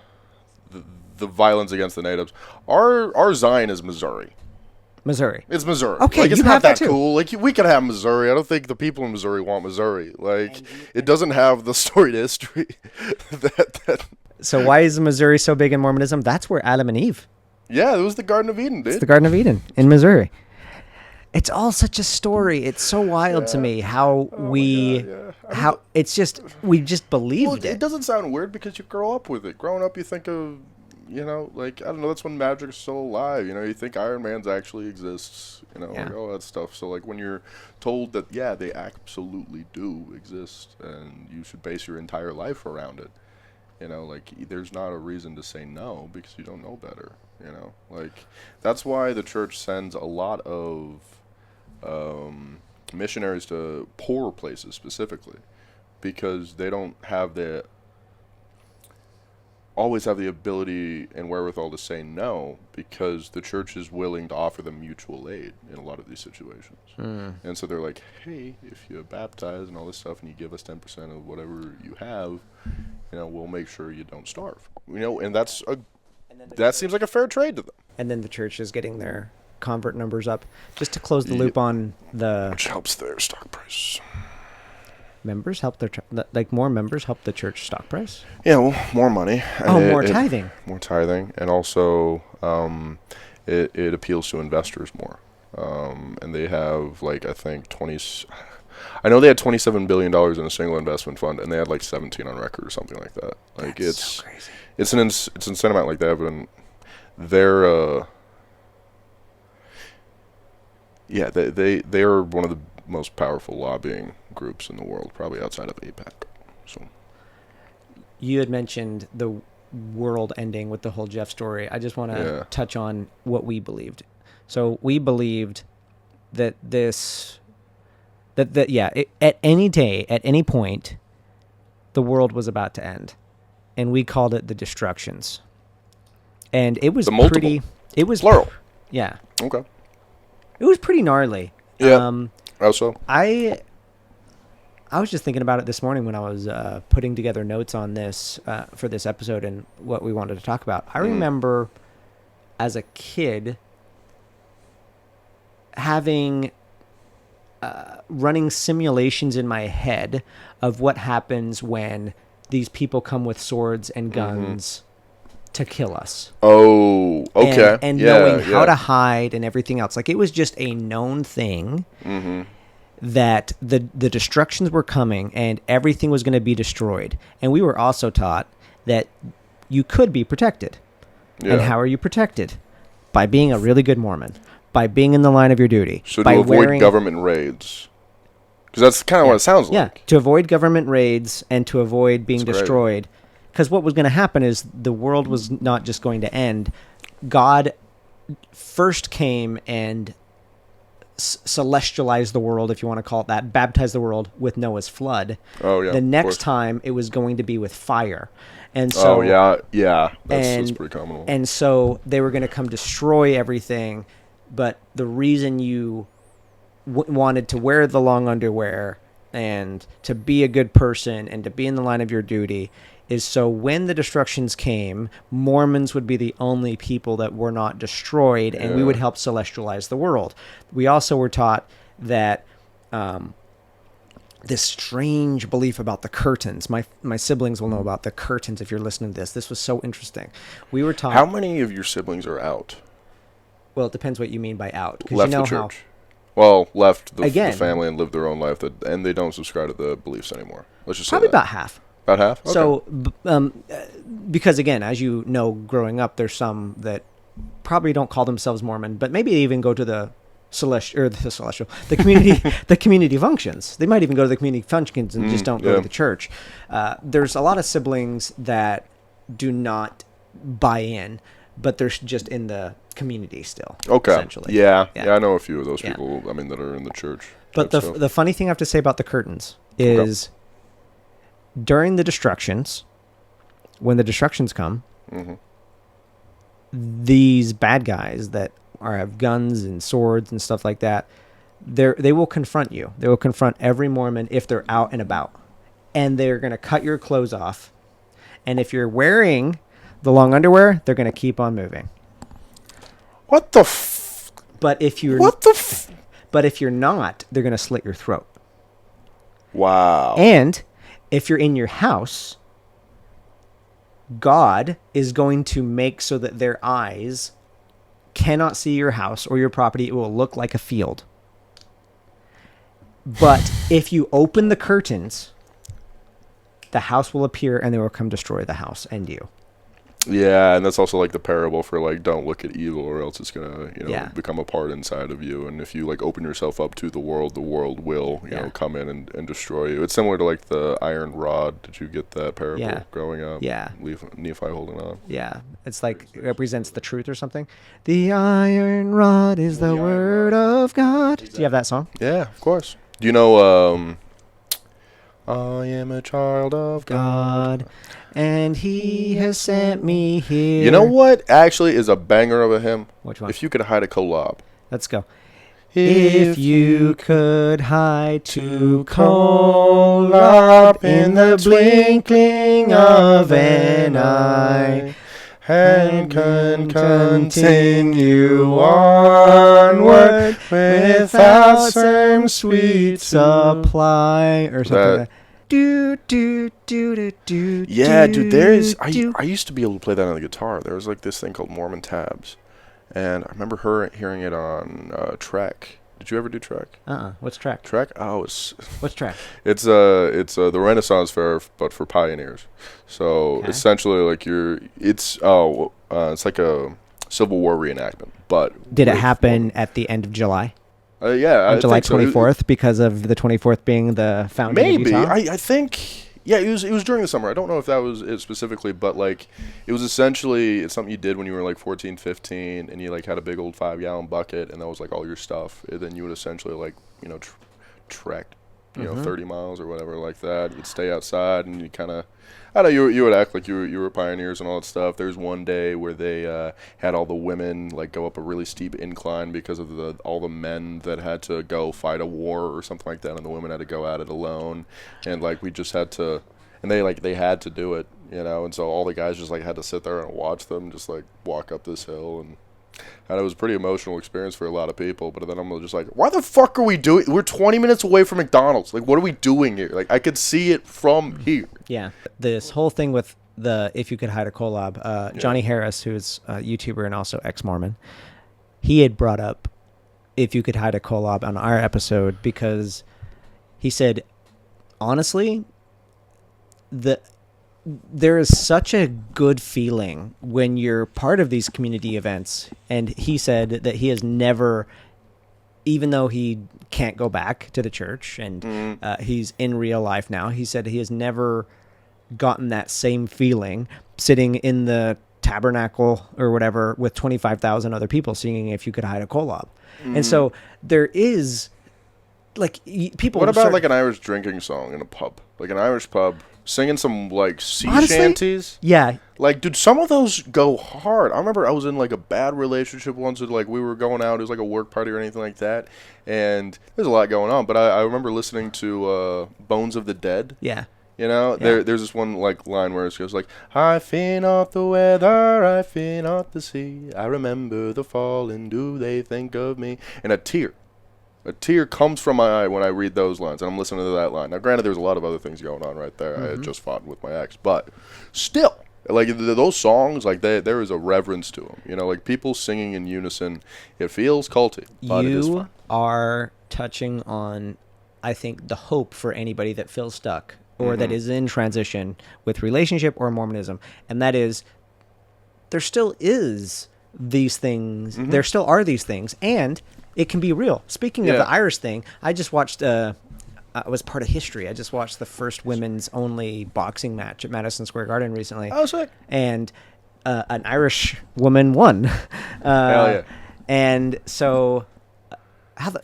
violence against the natives. Our Zion is Missouri. Missouri. It's Missouri. Okay, like, it's you not have that that too. cool. Like, we could have Missouri. I don't think the people in Missouri want Missouri. Like, it doesn't have the storied history that. So why is Missouri so big in Mormonism? That's where Adam and Eve. Yeah, it was the Garden of Eden, dude. It's the Garden of Eden in Missouri. It's all such a story. It's so wild to me how it's just, we just believed it. It doesn't sound weird because you grow up with it. Growing up, you think of, you know, like, I don't know, that's when magic's still alive. You know, you think Iron Man's actually exists, you know, like all that stuff. So, like, when you're told that, yeah, they absolutely do exist and you should base your entire life around it, you know, like, there's not a reason to say no because you don't know better, you know. Like, that's why the church sends a lot of missionaries to poor places specifically, because they don't have always have the ability and wherewithal to say no, because the church is willing to offer them mutual aid in a lot of these situations. And so they're like, hey, if you baptize and all this stuff and you give us 10% of whatever you have, you know, we'll make sure you don't starve. You know, and that seems like a fair trade to them. And then the church is getting their convert numbers up. Just to close the loop on which helps their stock price. Members help more members help the church stock price. Yeah, well, more money. More tithing. More tithing, and also it appeals to investors more. And they have, like, I think I know they had $27 billion in a single investment fund, and they had like 17 on record or something like that. Like, That's it's so crazy. It's an insane amount like that, but they're they are one of the most powerful lobbying groups in the world, probably outside of APAC. So you had mentioned the world ending with the whole Jeff story. I just want to touch on what we believed. So we believed that at any day, at any point, the world was about to end, and we called it the destructions. And it was it was plural. Yeah. Okay. It was pretty gnarly. Yeah. Also, I was just thinking about it this morning when I was putting together notes on this for this episode and what we wanted to talk about. I remember as a kid having running simulations in my head of what happens when these people come with swords and guns to kill us. Oh, okay. And knowing how to hide and everything else. Like, it was just a known thing that the destructions were coming and everything was going to be destroyed. And we were also taught that you could be protected. And how are you protected? By being a really good Mormon. By being in the line of your duty. So to avoid government raids. Because that's kind of what it sounds like. Yeah, to avoid government raids and to avoid being destroyed. Because what was going to happen is the world was not just going to end. God first came and celestialized the world, if you want to call it that, baptized the world with Noah's flood. Oh, yeah. The next time it was going to be with fire. And so, that's pretty common. And so they were going to come destroy everything. But the reason you wanted to wear the long underwear and to be a good person and to be in the line of your duty is so when the destructions came, Mormons would be the only people that were not destroyed, and we would help celestialize the world. We also were taught that this strange belief about the curtains. My siblings will know about the curtains if you're listening to this. This was so interesting. We were talking. How many of your siblings are out? Well, it depends what you mean by out. Left you know the church. Well, left the Again, family and lived their own life, and they don't subscribe to the beliefs anymore. Let's just say probably that. about half. About half? Okay. So, because again, as you know, growing up, there's some that probably don't call themselves Mormon, but maybe they even go to the community functions. They might even go to the community functions and just don't go to the church. There's a lot of siblings that do not buy in, but they're just in the community still. Okay. Essentially. Yeah, I know a few of those people. I mean, that are in the church. But the funny thing I have to say about the curtains is during the destructions, when the destructions come, these bad guys that have guns and swords and stuff like that, they will confront you. They will confront every Mormon if they're out and about, and they're going to cut your clothes off. And if you're wearing the long underwear, they're going to keep on moving. What the f? But if you're but if you're not, they're going to slit your throat. Wow. And if you're in your house, God is going to make so that their eyes cannot see your house or your property. It will look like a field. But if you open the curtains, the house will appear and they will come destroy the house and you. Yeah, and that's also like the parable for like don't look at evil or else it's gonna become a part inside of you. And if you like open yourself up to the world will you know come in and destroy you. It's similar to like the iron rod. Did you get that parable growing up? Yeah. Nephi holding on. Yeah, it's like it represents the truth or something. The iron rod is the word of God. Do you have that song? Yeah, of course. Do you know I am a child of God, and he has sent me here. You know what actually is a banger of a hymn? Which one? If you could hide a collab. Let's go. If you could hide to collab in the twinkling of an eye, and can continue onward without some sweet supply or something like that. Yeah, dude, I used to be able to play that on the guitar. There was like this thing called Mormon tabs, and I remember hearing it on Trek. Did you ever do Trek? What's Trek? Trek? What's Trek? It's the Renaissance Fair, but for pioneers. So essentially, like it's like a Civil War reenactment. But did it happen at the end of July? Yeah, on July 24th, because of the 24th being the founding of Utah? I think. Yeah, it was during the summer. I don't know if that was it specifically, but like it was essentially it's something you did when you were like 14, 15, and you like had a big old 5-gallon bucket, and that was like all your stuff. And then you would essentially like trek, 30 miles or whatever like that. You'd stay outside, and you kind of, I don't know, you would act like you were pioneers and all that stuff. There's one day where they had all the women like go up a really steep incline because of all the men that had to go fight a war or something like that, and the women had to go at it alone, and like we just had to, and they had to do it, and so all the guys just like had to sit there and watch them just like walk up this hill, and it was a pretty emotional experience for a lot of people. But then I'm just like, why the fuck are we doing? We're 20 minutes away from McDonald's. Like, what are we doing here? Like, I could see it from here. Yeah. This whole thing with the If You Could Hide a Collab, Johnny Harris, who's a YouTuber and also ex-Mormon, he had brought up If You Could Hide a Collab on our episode because he said, honestly, there is such a good feeling when you're part of these community events. And he said that he has never, even though he can't go back to the church and he's in real life now, he said he has never gotten that same feeling sitting in the tabernacle or whatever with 25,000 other people singing If You Could Hide a Collab. And so there is like people. What about like an Irish drinking song in a pub, like an Irish pub? Singing some like sea shanties. Yeah. Like, dude, some of those go hard. I remember I was in like a bad relationship once with like we were going out. It was like a work party or anything like that. And there's a lot going on. But I remember listening to Bones of the Dead. Yeah. There's this one like line where it goes like, I fear not the weather, I fear not the sea. I remember the fallen, do they think of me? And a tear A tear comes from my eye when I read those lines, and I'm listening to that line. Now, granted, there's a lot of other things going on right there. I had just fought with my ex, but still, like those songs, like there is a reverence to them. You know, like people singing in unison. It feels culty, but it is fun. You are touching on, I think, the hope for anybody that feels stuck or that is in transition with relationship or Mormonism, and that is, there still is these things. There still are these things, and it can be real. Speaking of the Irish thing, I just watched, I was part of history. I just watched the first women's only boxing match at Madison Square Garden recently. Oh, sick. And an Irish woman won. Hell yeah. And so,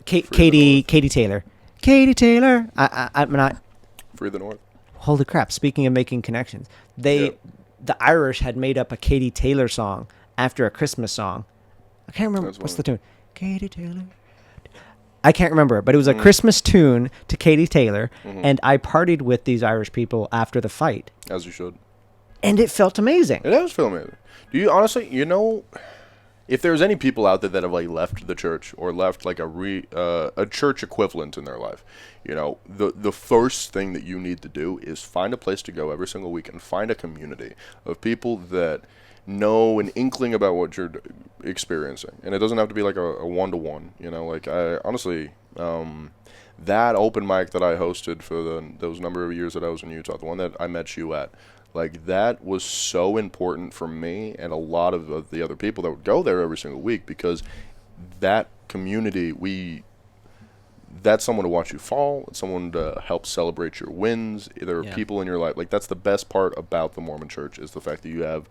Katie Taylor. Katie Taylor. I'm not. Free the North. Holy crap. Speaking of making connections, the Irish had made up a Katie Taylor song after a Christmas song. I can't remember. What's the tune? Katie Taylor. I can't remember it, but it was a Christmas tune to Katie Taylor, and I partied with these Irish people after the fight. As you should. And it felt amazing. It does feel amazing. Do you honestly, if there's any people out there that have like left the church or left like a church equivalent in their life, the first thing that you need to do is find a place to go every single week and find a community of people that know an inkling about what you're experiencing. And it doesn't have to be like a one-to-one, like I honestly, that open mic that I hosted for those number of years that I was in Utah, the one that I met you at, like that was so important for me and a lot of the other people that would go there every single week, because that community, that's someone to watch you fall. It's someone to help celebrate your wins. There are people in your life. Like that's the best part about the Mormon church, is the fact that you have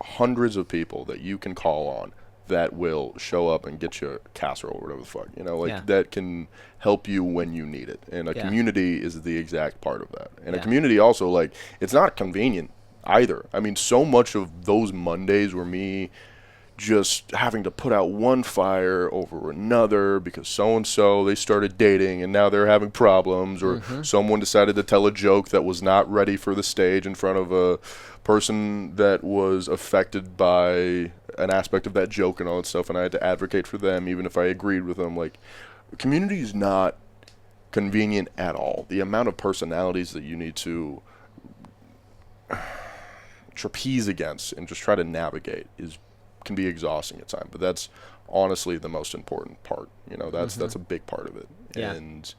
hundreds of people that you can call on that will show up and get you a casserole or whatever the fuck, that can help you when you need it. And a community is the exact part of that. And a community also, like, it's not convenient either. I mean, so much of those Mondays were me just having to put out one fire over another because so-and-so, they started dating and now they're having problems, or someone decided to tell a joke that was not ready for the stage in front of a person that was affected by an aspect of that joke and all that stuff, and I had to advocate for them even if I agreed with them. Like, community is not convenient at all. The amount of personalities that you need to trapeze against and just try to navigate can be exhausting at times, but that's honestly the most important part. That's a big part of it. And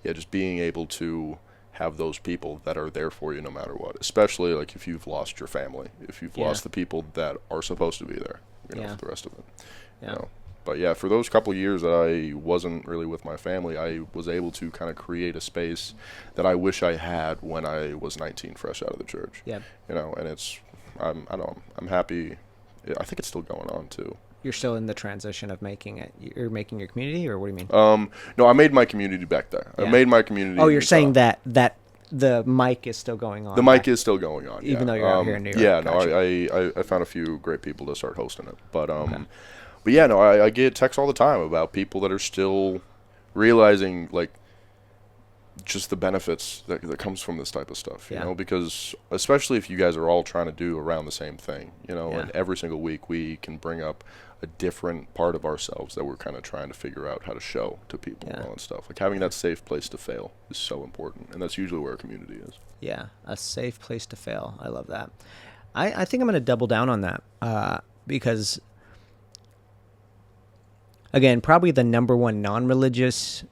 just being able to have those people that are there for you no matter what, especially like if you've lost your family, if you've lost the people that are supposed to be there, for the rest of it. But for those couple of years that I wasn't really with my family, I was able to kind of create a space that I wish I had when I was 19, fresh out of the church. And it's, I'm happy. I think it's still going on too. You're still in the transition of making it. You're making your community, or what do you mean? No, I made my community back there. I made my community. Oh, you're saying that the mic is still going on. The mic is still going on, even though you're out here in New York. Yeah, no, I found a few great people to start hosting it, but I get texts all the time about people that are still realizing like just the benefits that comes from this type of stuff, because especially if you guys are all trying to do around the same thing, and every single week we can bring up a different part of ourselves that we're kind of trying to figure out how to show to people and all that stuff. Like having that safe place to fail is so important, and that's usually where a community is. Yeah, a safe place to fail. I love that. I think I'm going to double down on that because, again, probably the number one non-religious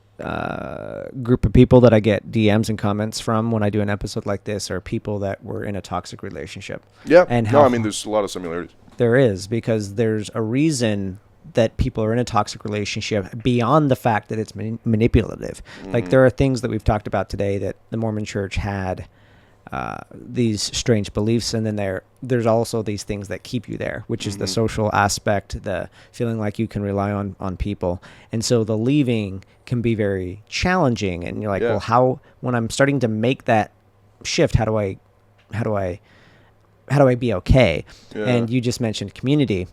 group of people that I get DMs and comments from when I do an episode like this are people that were in a toxic relationship. Yeah. And there's a lot of similarities. There is, because there's a reason that people are in a toxic relationship beyond the fact that it's manipulative. Like there are things that we've talked about today that the Mormon church had these strange beliefs, and then there's also these things that keep you there, which is the social aspect, the feeling like you can rely on people. And so the leaving can be very challenging, and you're like, well, how, when I'm starting to make that shift, how do I be okay? And you just mentioned community,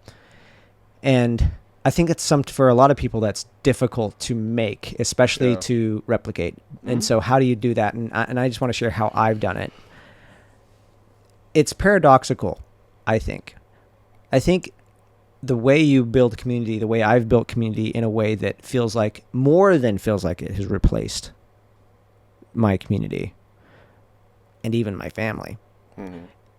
and I think it's for a lot of people that's difficult to make, especially to replicate. And so how do you do that? And I just want to share how I've done it. It's paradoxical, I think. the way you build community, the way I've built community in a way that feels like more than feels like it has replaced my community and even my family,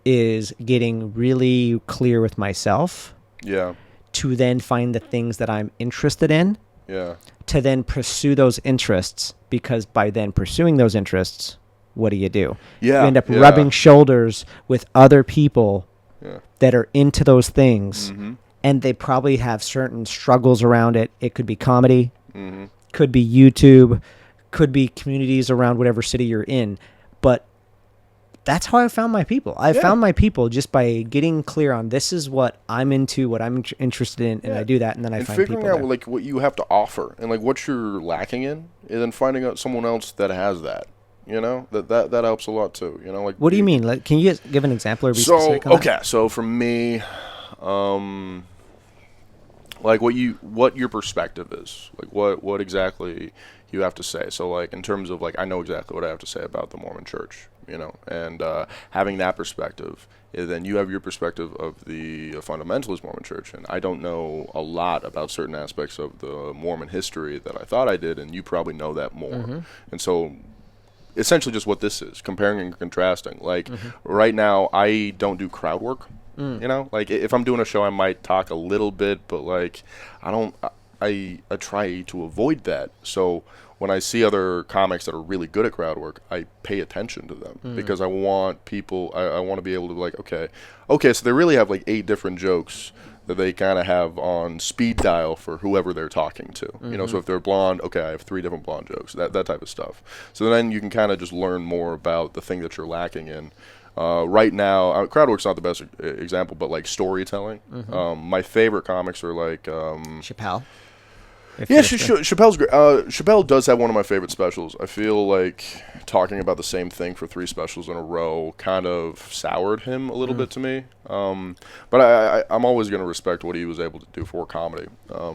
is getting really clear with myself. Yeah. To then find the things that I'm interested in. Yeah. To then pursue those interests, because by then pursuing those interests, what do? Yeah. You end up rubbing shoulders with other people that are into those things, and they probably have certain struggles around it. It could be comedy, could be YouTube, could be communities around whatever city you're in. But that's how I found my people. I found my people just by getting clear on this is what I'm into, what I'm interested in, and I do that, and then I find people figuring out like what you have to offer and like what you're lacking in, and then finding out someone else that has that. You know, that helps a lot too. You know, like what do you mean? Like, can you give an example or be specific on that? So for me, like what your perspective is, like what exactly you have to say. So like in terms of like, I know exactly what I have to say about the Mormon Church. You know, and having that perspective, then you have your perspective of the Fundamentalist Mormon Church, and I don't know a lot about certain aspects of the Mormon history that I thought I did, and you probably know that more. And so essentially just what this is, comparing and contrasting. Like right now, I don't do crowd work. You know, like if I'm doing a show, I might talk a little bit, but like I try to avoid that. So when I see other comics that are really good at crowd work, I pay attention to them because I want people, I want to be able to be like, okay, so they really have like 8 different jokes that they kind of have on speed dial for whoever they're talking to. You know, so if they're blonde, okay, I have 3 different blonde jokes, that type of stuff. So then you can kind of just learn more about the thing that you're lacking in. Right now, crowd work's not the best example, but like storytelling. My favorite comics are like Chappelle. Yeah, Chappelle's great. Chappelle does have one of my favorite specials. I feel like talking about the same thing for 3 specials in a row kind of soured him a little bit to me. But I'm always going to respect what he was able to do for comedy,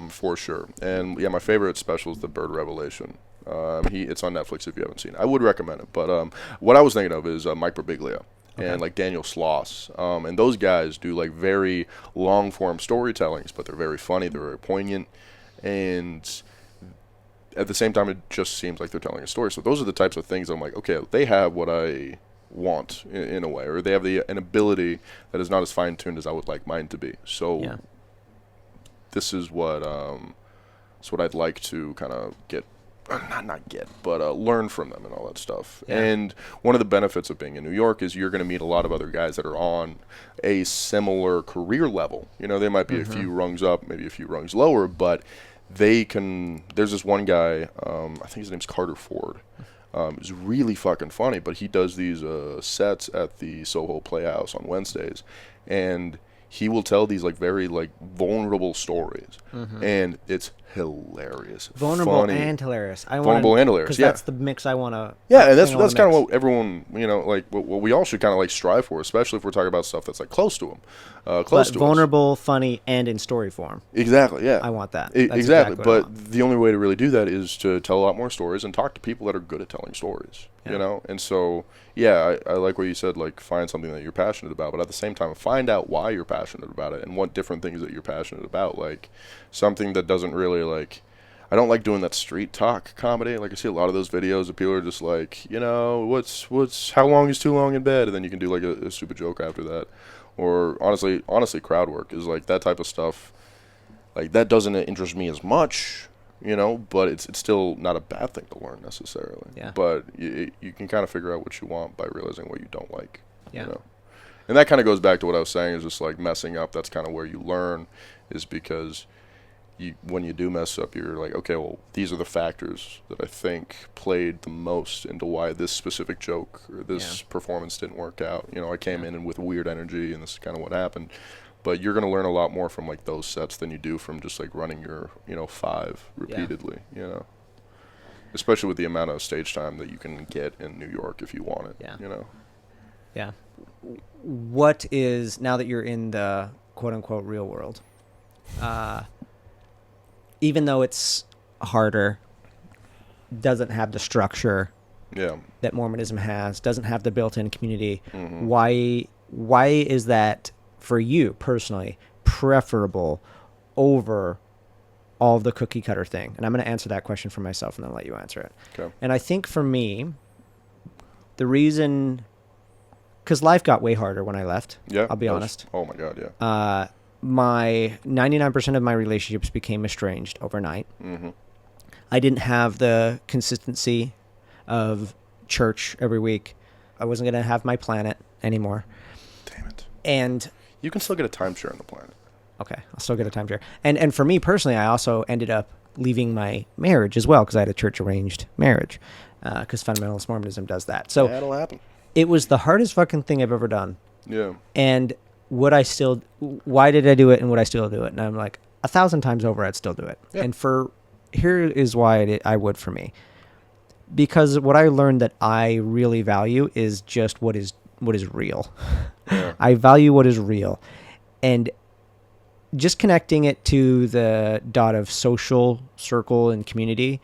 for sure. And yeah, my favorite special is The Bird Revelation. It's on Netflix if you haven't seen it. I would recommend it. But what I was thinking of is Mike Birbiglia. And like Daniel Sloss, and those guys do like very long form storytellings, but they're very funny, they're very poignant, and at the same time it just seems like they're telling a story. So those are the types of things I'm like, okay, they have what I want in a way, or they have an ability that is not as fine tuned as I would like mine to be. So this is what I'd like to kind of learn from them and all that stuff. And one of the benefits of being in New York is you're going to meet a lot of other guys that are on a similar career level. You know, they might be a few rungs up, maybe a few rungs lower, but they can. There's this one guy, I think his name's Carter Ford. He's really fucking funny, but he does these sets at the Soho Playhouse on Wednesdays, and he will tell these like very like vulnerable stories, and it's hilarious. Vulnerable and hilarious. Vulnerable and hilarious. Because that's the mix I want to. Yeah, and that's kind of what everyone, you know, like what we all should kind of like strive for, especially if we're talking about stuff that's like close to them, close to vulnerable, us. funny, and in story form. Exactly. Yeah. I want that. Exactly. But the only way to really do that is to tell a lot more stories and talk to people that are good at telling stories. Yeah. You know, and so yeah, I like what you said. Like, find something that you're passionate about, but at the same time, find out why you're passionate about it and what different things that you're passionate about. Like something that doesn't really like. I don't like doing that street talk comedy. Like I see a lot of those videos of people are just like, you know, what's how long is too long in bed, and then you can do like a stupid joke after that. Or honestly, crowd work is like that type of stuff. Like that doesn't interest me as much, you know, but it's still not a bad thing to learn necessarily. Yeah. But you can kind of figure out what you want by realizing what you don't like. Yeah. You know? And that kind of goes back to what I was saying, is just like messing up. That's kind of where you learn, is because when you do mess up, you're like, okay, well, these are the factors that I think played the most into why this specific joke or this performance didn't work out. You know, I came in with weird energy, and this is kind of what happened. But you're going to learn a lot more from like those sets than you do from just like running your, 5 repeatedly, you know. Especially with the amount of stage time that you can get in New York if you want it, you know. Yeah. What is, now that you're in the quote-unquote real world, even though it's harder, doesn't have the structure that Mormonism has, doesn't have the built-in community, why is that for you personally preferable over all the cookie cutter thing? And I'm going to answer that question for myself and then let you answer it. Okay. And I think for me, the reason, because life got way harder when I left. Yeah. I'll be honest. Oh my God. Yeah. My 99% of my relationships became estranged overnight. Mm-hmm. I didn't have the consistency of church every week. I wasn't going to have my planet anymore. Damn it. And you can still get a timeshare on the planet. Okay, I'll still get a timeshare. And for me personally, I also ended up leaving my marriage as well because I had a church arranged marriage because Fundamentalist Mormonism does that. So that'll happen. It was the hardest fucking thing I've ever done. Yeah. And why did I do it and would I still do it? And I'm like, 1,000 times over, I'd still do it. Yeah. And here is why I would for me. Because what I learned that I really value is just what is real. Yeah. I value what is real. And just connecting it to the dot of social circle and community,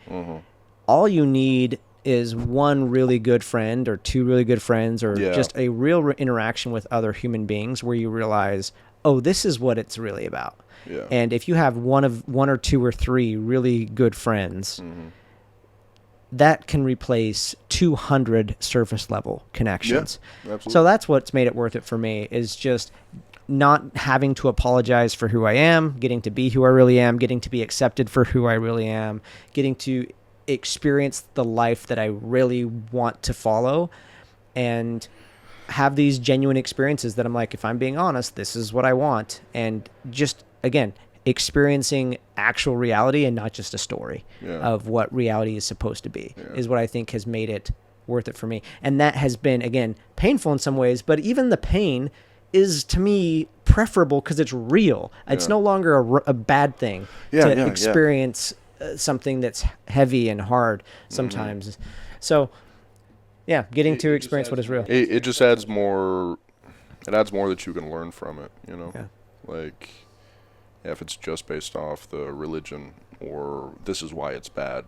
all you need is one really good friend or two really good friends or just a real interaction with other human beings where you realize, oh, this is what it's really about. Yeah. And if you have one or two or three really good friends, that can replace 200 surface level connections. Yeah, absolutely. So that's what's made it worth it for me, is just not having to apologize for who I am, getting to be who I really am, getting to be accepted for who I really am, getting to experience the life that I really want to follow, and have these genuine experiences that I'm like, if I'm being honest, this is what I want. And just, again, experiencing actual reality and not just a story of what reality is supposed to be is what I think has made it worth it for me. And that has been, again, painful in some ways, but even the pain is to me preferable because it's real. It's no longer a bad thing to experience something that's heavy and hard sometimes. So getting to experience what is real. It just adds more. It adds more that you can learn from it, you know? Yeah. Like, if it's just based off the religion or this is why it's bad,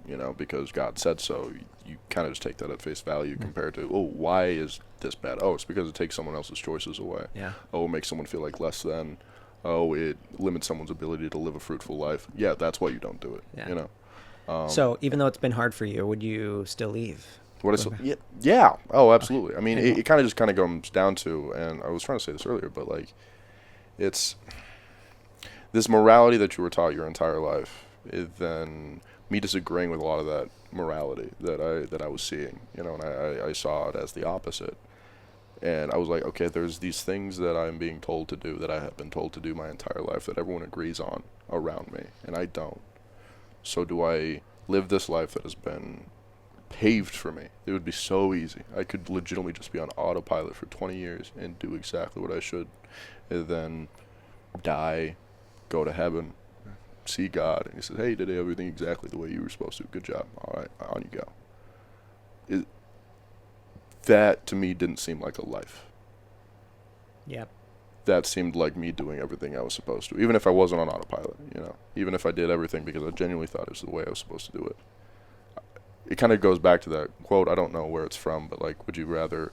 you know, because God said so, you kind of just take that at face value compared to, oh, why is this bad? Oh, it's because it takes someone else's choices away. Yeah. Oh, it makes someone feel like less than. Oh, it limits someone's ability to live a fruitful life. Yeah, that's why you don't do it, you know? So even though it's been hard for you, would you still leave? Yeah. Oh, absolutely. I mean, it kind of just comes down to, and I was trying to say this earlier, but like, it's this morality that you were taught your entire life. Then me disagreeing with a lot of that morality that I was seeing, you know, and I saw it as the opposite. And I was like, okay, there's these things that I'm being told to do that I have been told to do my entire life that everyone agrees on around me, and I don't. So do I live this life that has been paved for me? It would be so easy. I could legitimately just be on autopilot for 20 years and do exactly what I should, and then die, go to heaven, see God, and he says, hey, you did everything exactly the way you were supposed to. Good job. All right, on you go. That, to me, didn't seem like a life. Yep. That seemed like me doing everything I was supposed to, even if I wasn't on autopilot, you know, even if I did everything because I genuinely thought it was the way I was supposed to do it. It kind of goes back to that quote. I don't know where it's from, but like, would you rather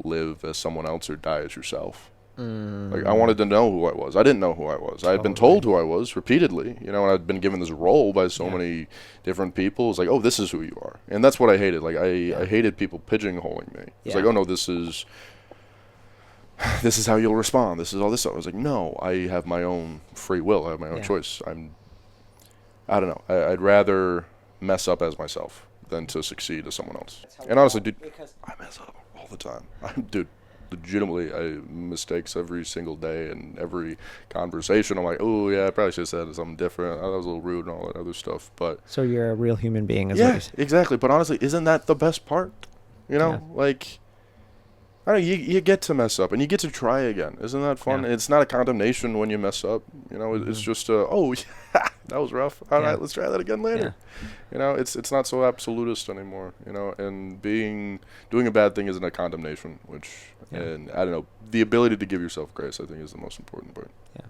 live as someone else or die as yourself? Like, I wanted to know who I was. I didn't know who I was. I had been told who I was repeatedly, you know, and I'd been given this role by so many different people. It's like, oh, this is who you are. And that's what I hated. Like, I hated people pigeonholing me. It's like, oh, no, this is how you'll respond. This is all this stuff. I was like, no, I have my own free will. I have my own choice. I don't know. I'd rather mess up as myself than to succeed as someone else. And honestly, dude, I mess up all the time. Dude, legitimately, I mistakes every single day, and every conversation I'm like, oh yeah, I probably should have said something different. That was a little rude and all that other stuff. But so you're a real human being, is yeah, exactly. But honestly, isn't that the best part? You know, like, I don't know, you get to mess up and you get to try again. Isn't that fun? Yeah. It's not a condemnation when you mess up. You know, it's just oh yeah, that was rough. All right, let's try that again later. Yeah. You know, it's not so absolutist anymore. You know, and doing a bad thing isn't a condemnation, which and I don't know, the ability to give yourself grace, I think, is the most important part. Yeah.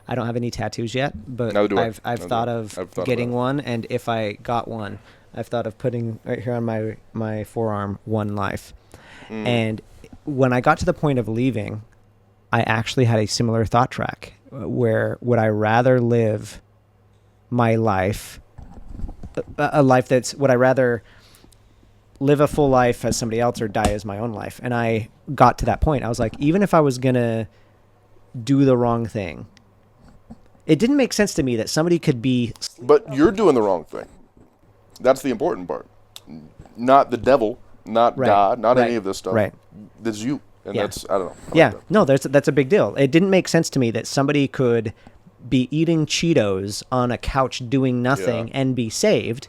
I don't have any tattoos yet, but I've thought of getting one, and if I got one, I've thought of putting right here on my forearm, one life. And when I got to the point of leaving, I actually had a similar thought track where would I rather live my life, a life would I rather live a full life as somebody else or die as my own life? And I got to that point. I was like, even if I was going to do the wrong thing, it didn't make sense to me that somebody could be... But you're doing the wrong thing. That's the important part. Not the devil, not God, not any of this stuff. Right. This is you. And that's, I don't know. Yeah. No, that's a big deal. It didn't make sense to me that somebody could be eating Cheetos on a couch doing nothing and be saved,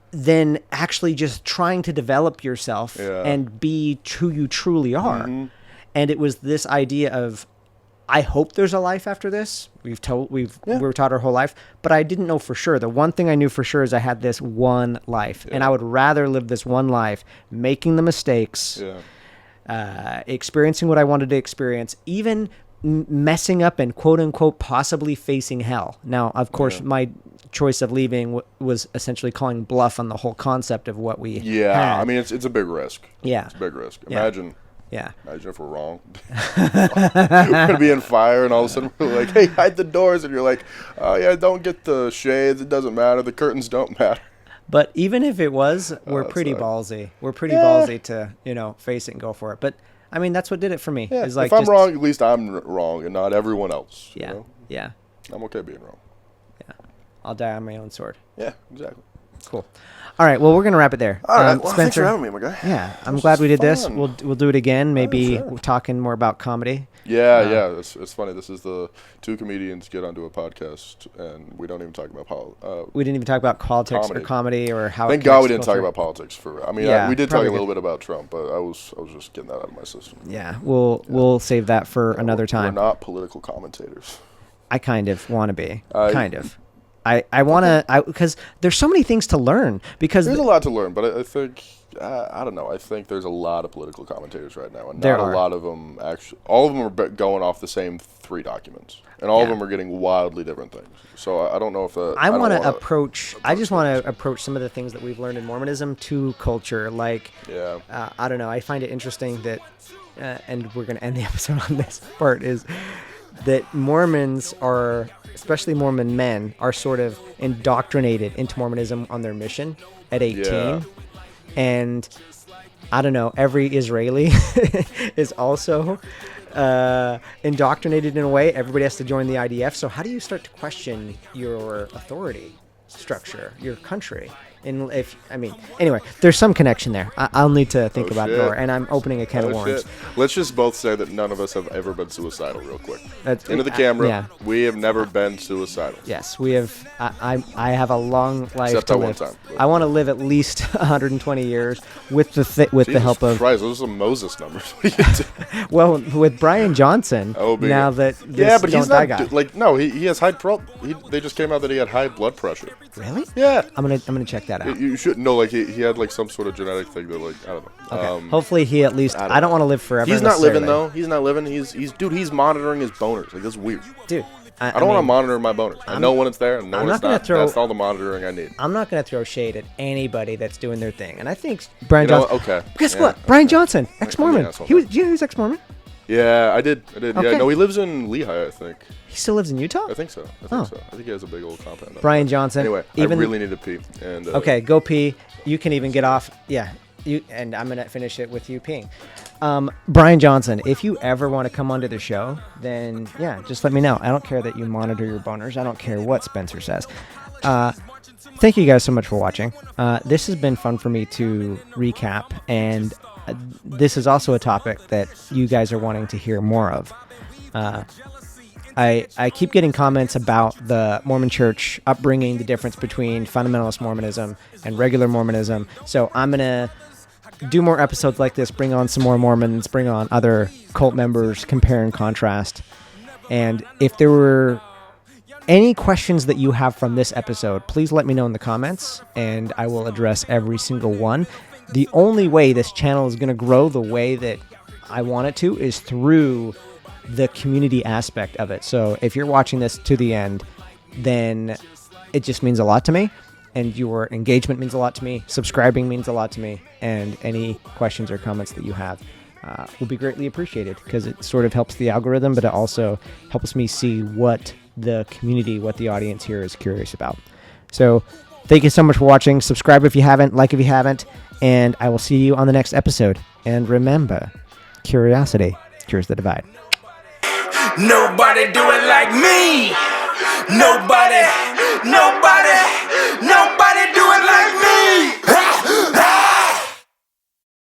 than actually just trying to develop yourself and be who you truly are. Mm-hmm. And it was this idea of, I hope there's a life after this. We were taught our whole life, but I didn't know for sure. The one thing I knew for sure is I had this one life, and I would rather live this one life, making the mistakes, experiencing what I wanted to experience, even messing up and quote unquote possibly facing hell. Now, of course, my choice of leaving was essentially calling bluff on the whole concept of what we had. I mean, it's a big risk. Yeah, it's a big risk. Imagine if we're wrong. We're gonna be in fire, and all of a sudden we're like, "Hey, hide the doors," and you're like, "Oh yeah, don't get the shades. It doesn't matter. The curtains don't matter." But even if it was, we're pretty ballsy. We're pretty ballsy to face it and go for it. But I mean, that's what did it for me. Yeah. Like, if I'm wrong, at least I'm wrong and not everyone else. Yeah. You know? Yeah. I'm okay being wrong. Yeah. I'll die on my own sword. Yeah, exactly. Cool. All right. Well, we're going to wrap it there. All right. Well, Spencer, thanks for having me, my guy. Yeah. I'm glad we did this. We'll do it again. Maybe we're talking more about comedy. Yeah. It's funny. This is the two comedians get onto a podcast, and we don't even talk about we didn't even talk about politics or comedy or how. Thank God we didn't talk about politics. We did talk a little bit about Trump, but I was just getting that out of my system. Yeah. We'll save that for another time. We're not political commentators. I kind of want to be. Kind of. I want to, because there's so many things to learn. Because there's a lot to learn, but I think, I don't know, I think there's a lot of political commentators right now, and not a lot of them actually, all of them are going off the same 3 documents, and all of them are getting wildly different things. So I don't know if I want to approach, I just want to approach some of the things that we've learned in Mormonism to culture. Like, I don't know, I find it interesting that, and we're going to end the episode on this part, is that Mormons are, especially Mormon men, are sort of indoctrinated into Mormonism on their mission at 18. Yeah. And I don't know, every Israeli is also indoctrinated in a way. Everybody has to join the IDF. So how do you start to question your authority structure, your country? And anyway, there's some connection there. I'll need to think about it more, and I'm opening a can of worms. Shit. Let's just both say that none of us have ever been suicidal real quick. Into the camera, we have never been suicidal. Yes, we have. I have a long life except to live. One time. I want to live at least 120 years with the help of... Christ, those are some Moses numbers. Well, with Brian Johnson, now that this but he's not, he has high they just came out that he had high blood pressure. Really? Yeah. I'm gonna check that out. You should know, he had some sort of genetic thing that I don't know. Okay. Hopefully he at least. I don't want to live forever. He's not living though. He's not living. He's monitoring his boners. That's weird. Dude, I don't want to monitor my boners. I know when it's there and know when it's not. That's all the monitoring I need. I'm not gonna throw shade at anybody that's doing their thing. And I think Brian Johnson. Okay. Guess what? Brian Johnson, ex-Mormon. Do you know he was ex-Mormon? Yeah, I did. Okay. Yeah, no, he lives in Lehigh, I think. He still lives in Utah? I think so. I think he has a big old compound. Brian Johnson. Anyway, I really need to pee. And okay, go pee. You can even get off. Yeah, and I'm gonna finish it with you peeing. Brian Johnson, if you ever want to come onto the show, then just let me know. I don't care that you monitor your boners. I don't care what Spencer says. Thank you guys so much for watching. This has been fun for me to recap, and this is also a topic that you guys are wanting to hear more of. I keep getting comments about the Mormon Church upbringing, the difference between fundamentalist Mormonism and regular Mormonism. So I'm going to do more episodes like this, bring on some more Mormons, bring on other cult members, compare and contrast. And if there were any questions that you have from this episode, please let me know in the comments, and I will address every single one. The only way this channel is going to grow the way that I want it to is through the community aspect of it. So if you're watching this to the end, then it just means a lot to me, and your engagement means a lot to me. Subscribing means a lot to me, and any questions or comments that you have, will be greatly appreciated, because it sort of helps the algorithm, but it also helps me see what the community, what the audience here is curious about. So thank you so much for watching. Subscribe if you haven't, like if you haven't, and I will see you on the next episode. And remember, curiosity cures the divide. Nobody do it like me. Nobody.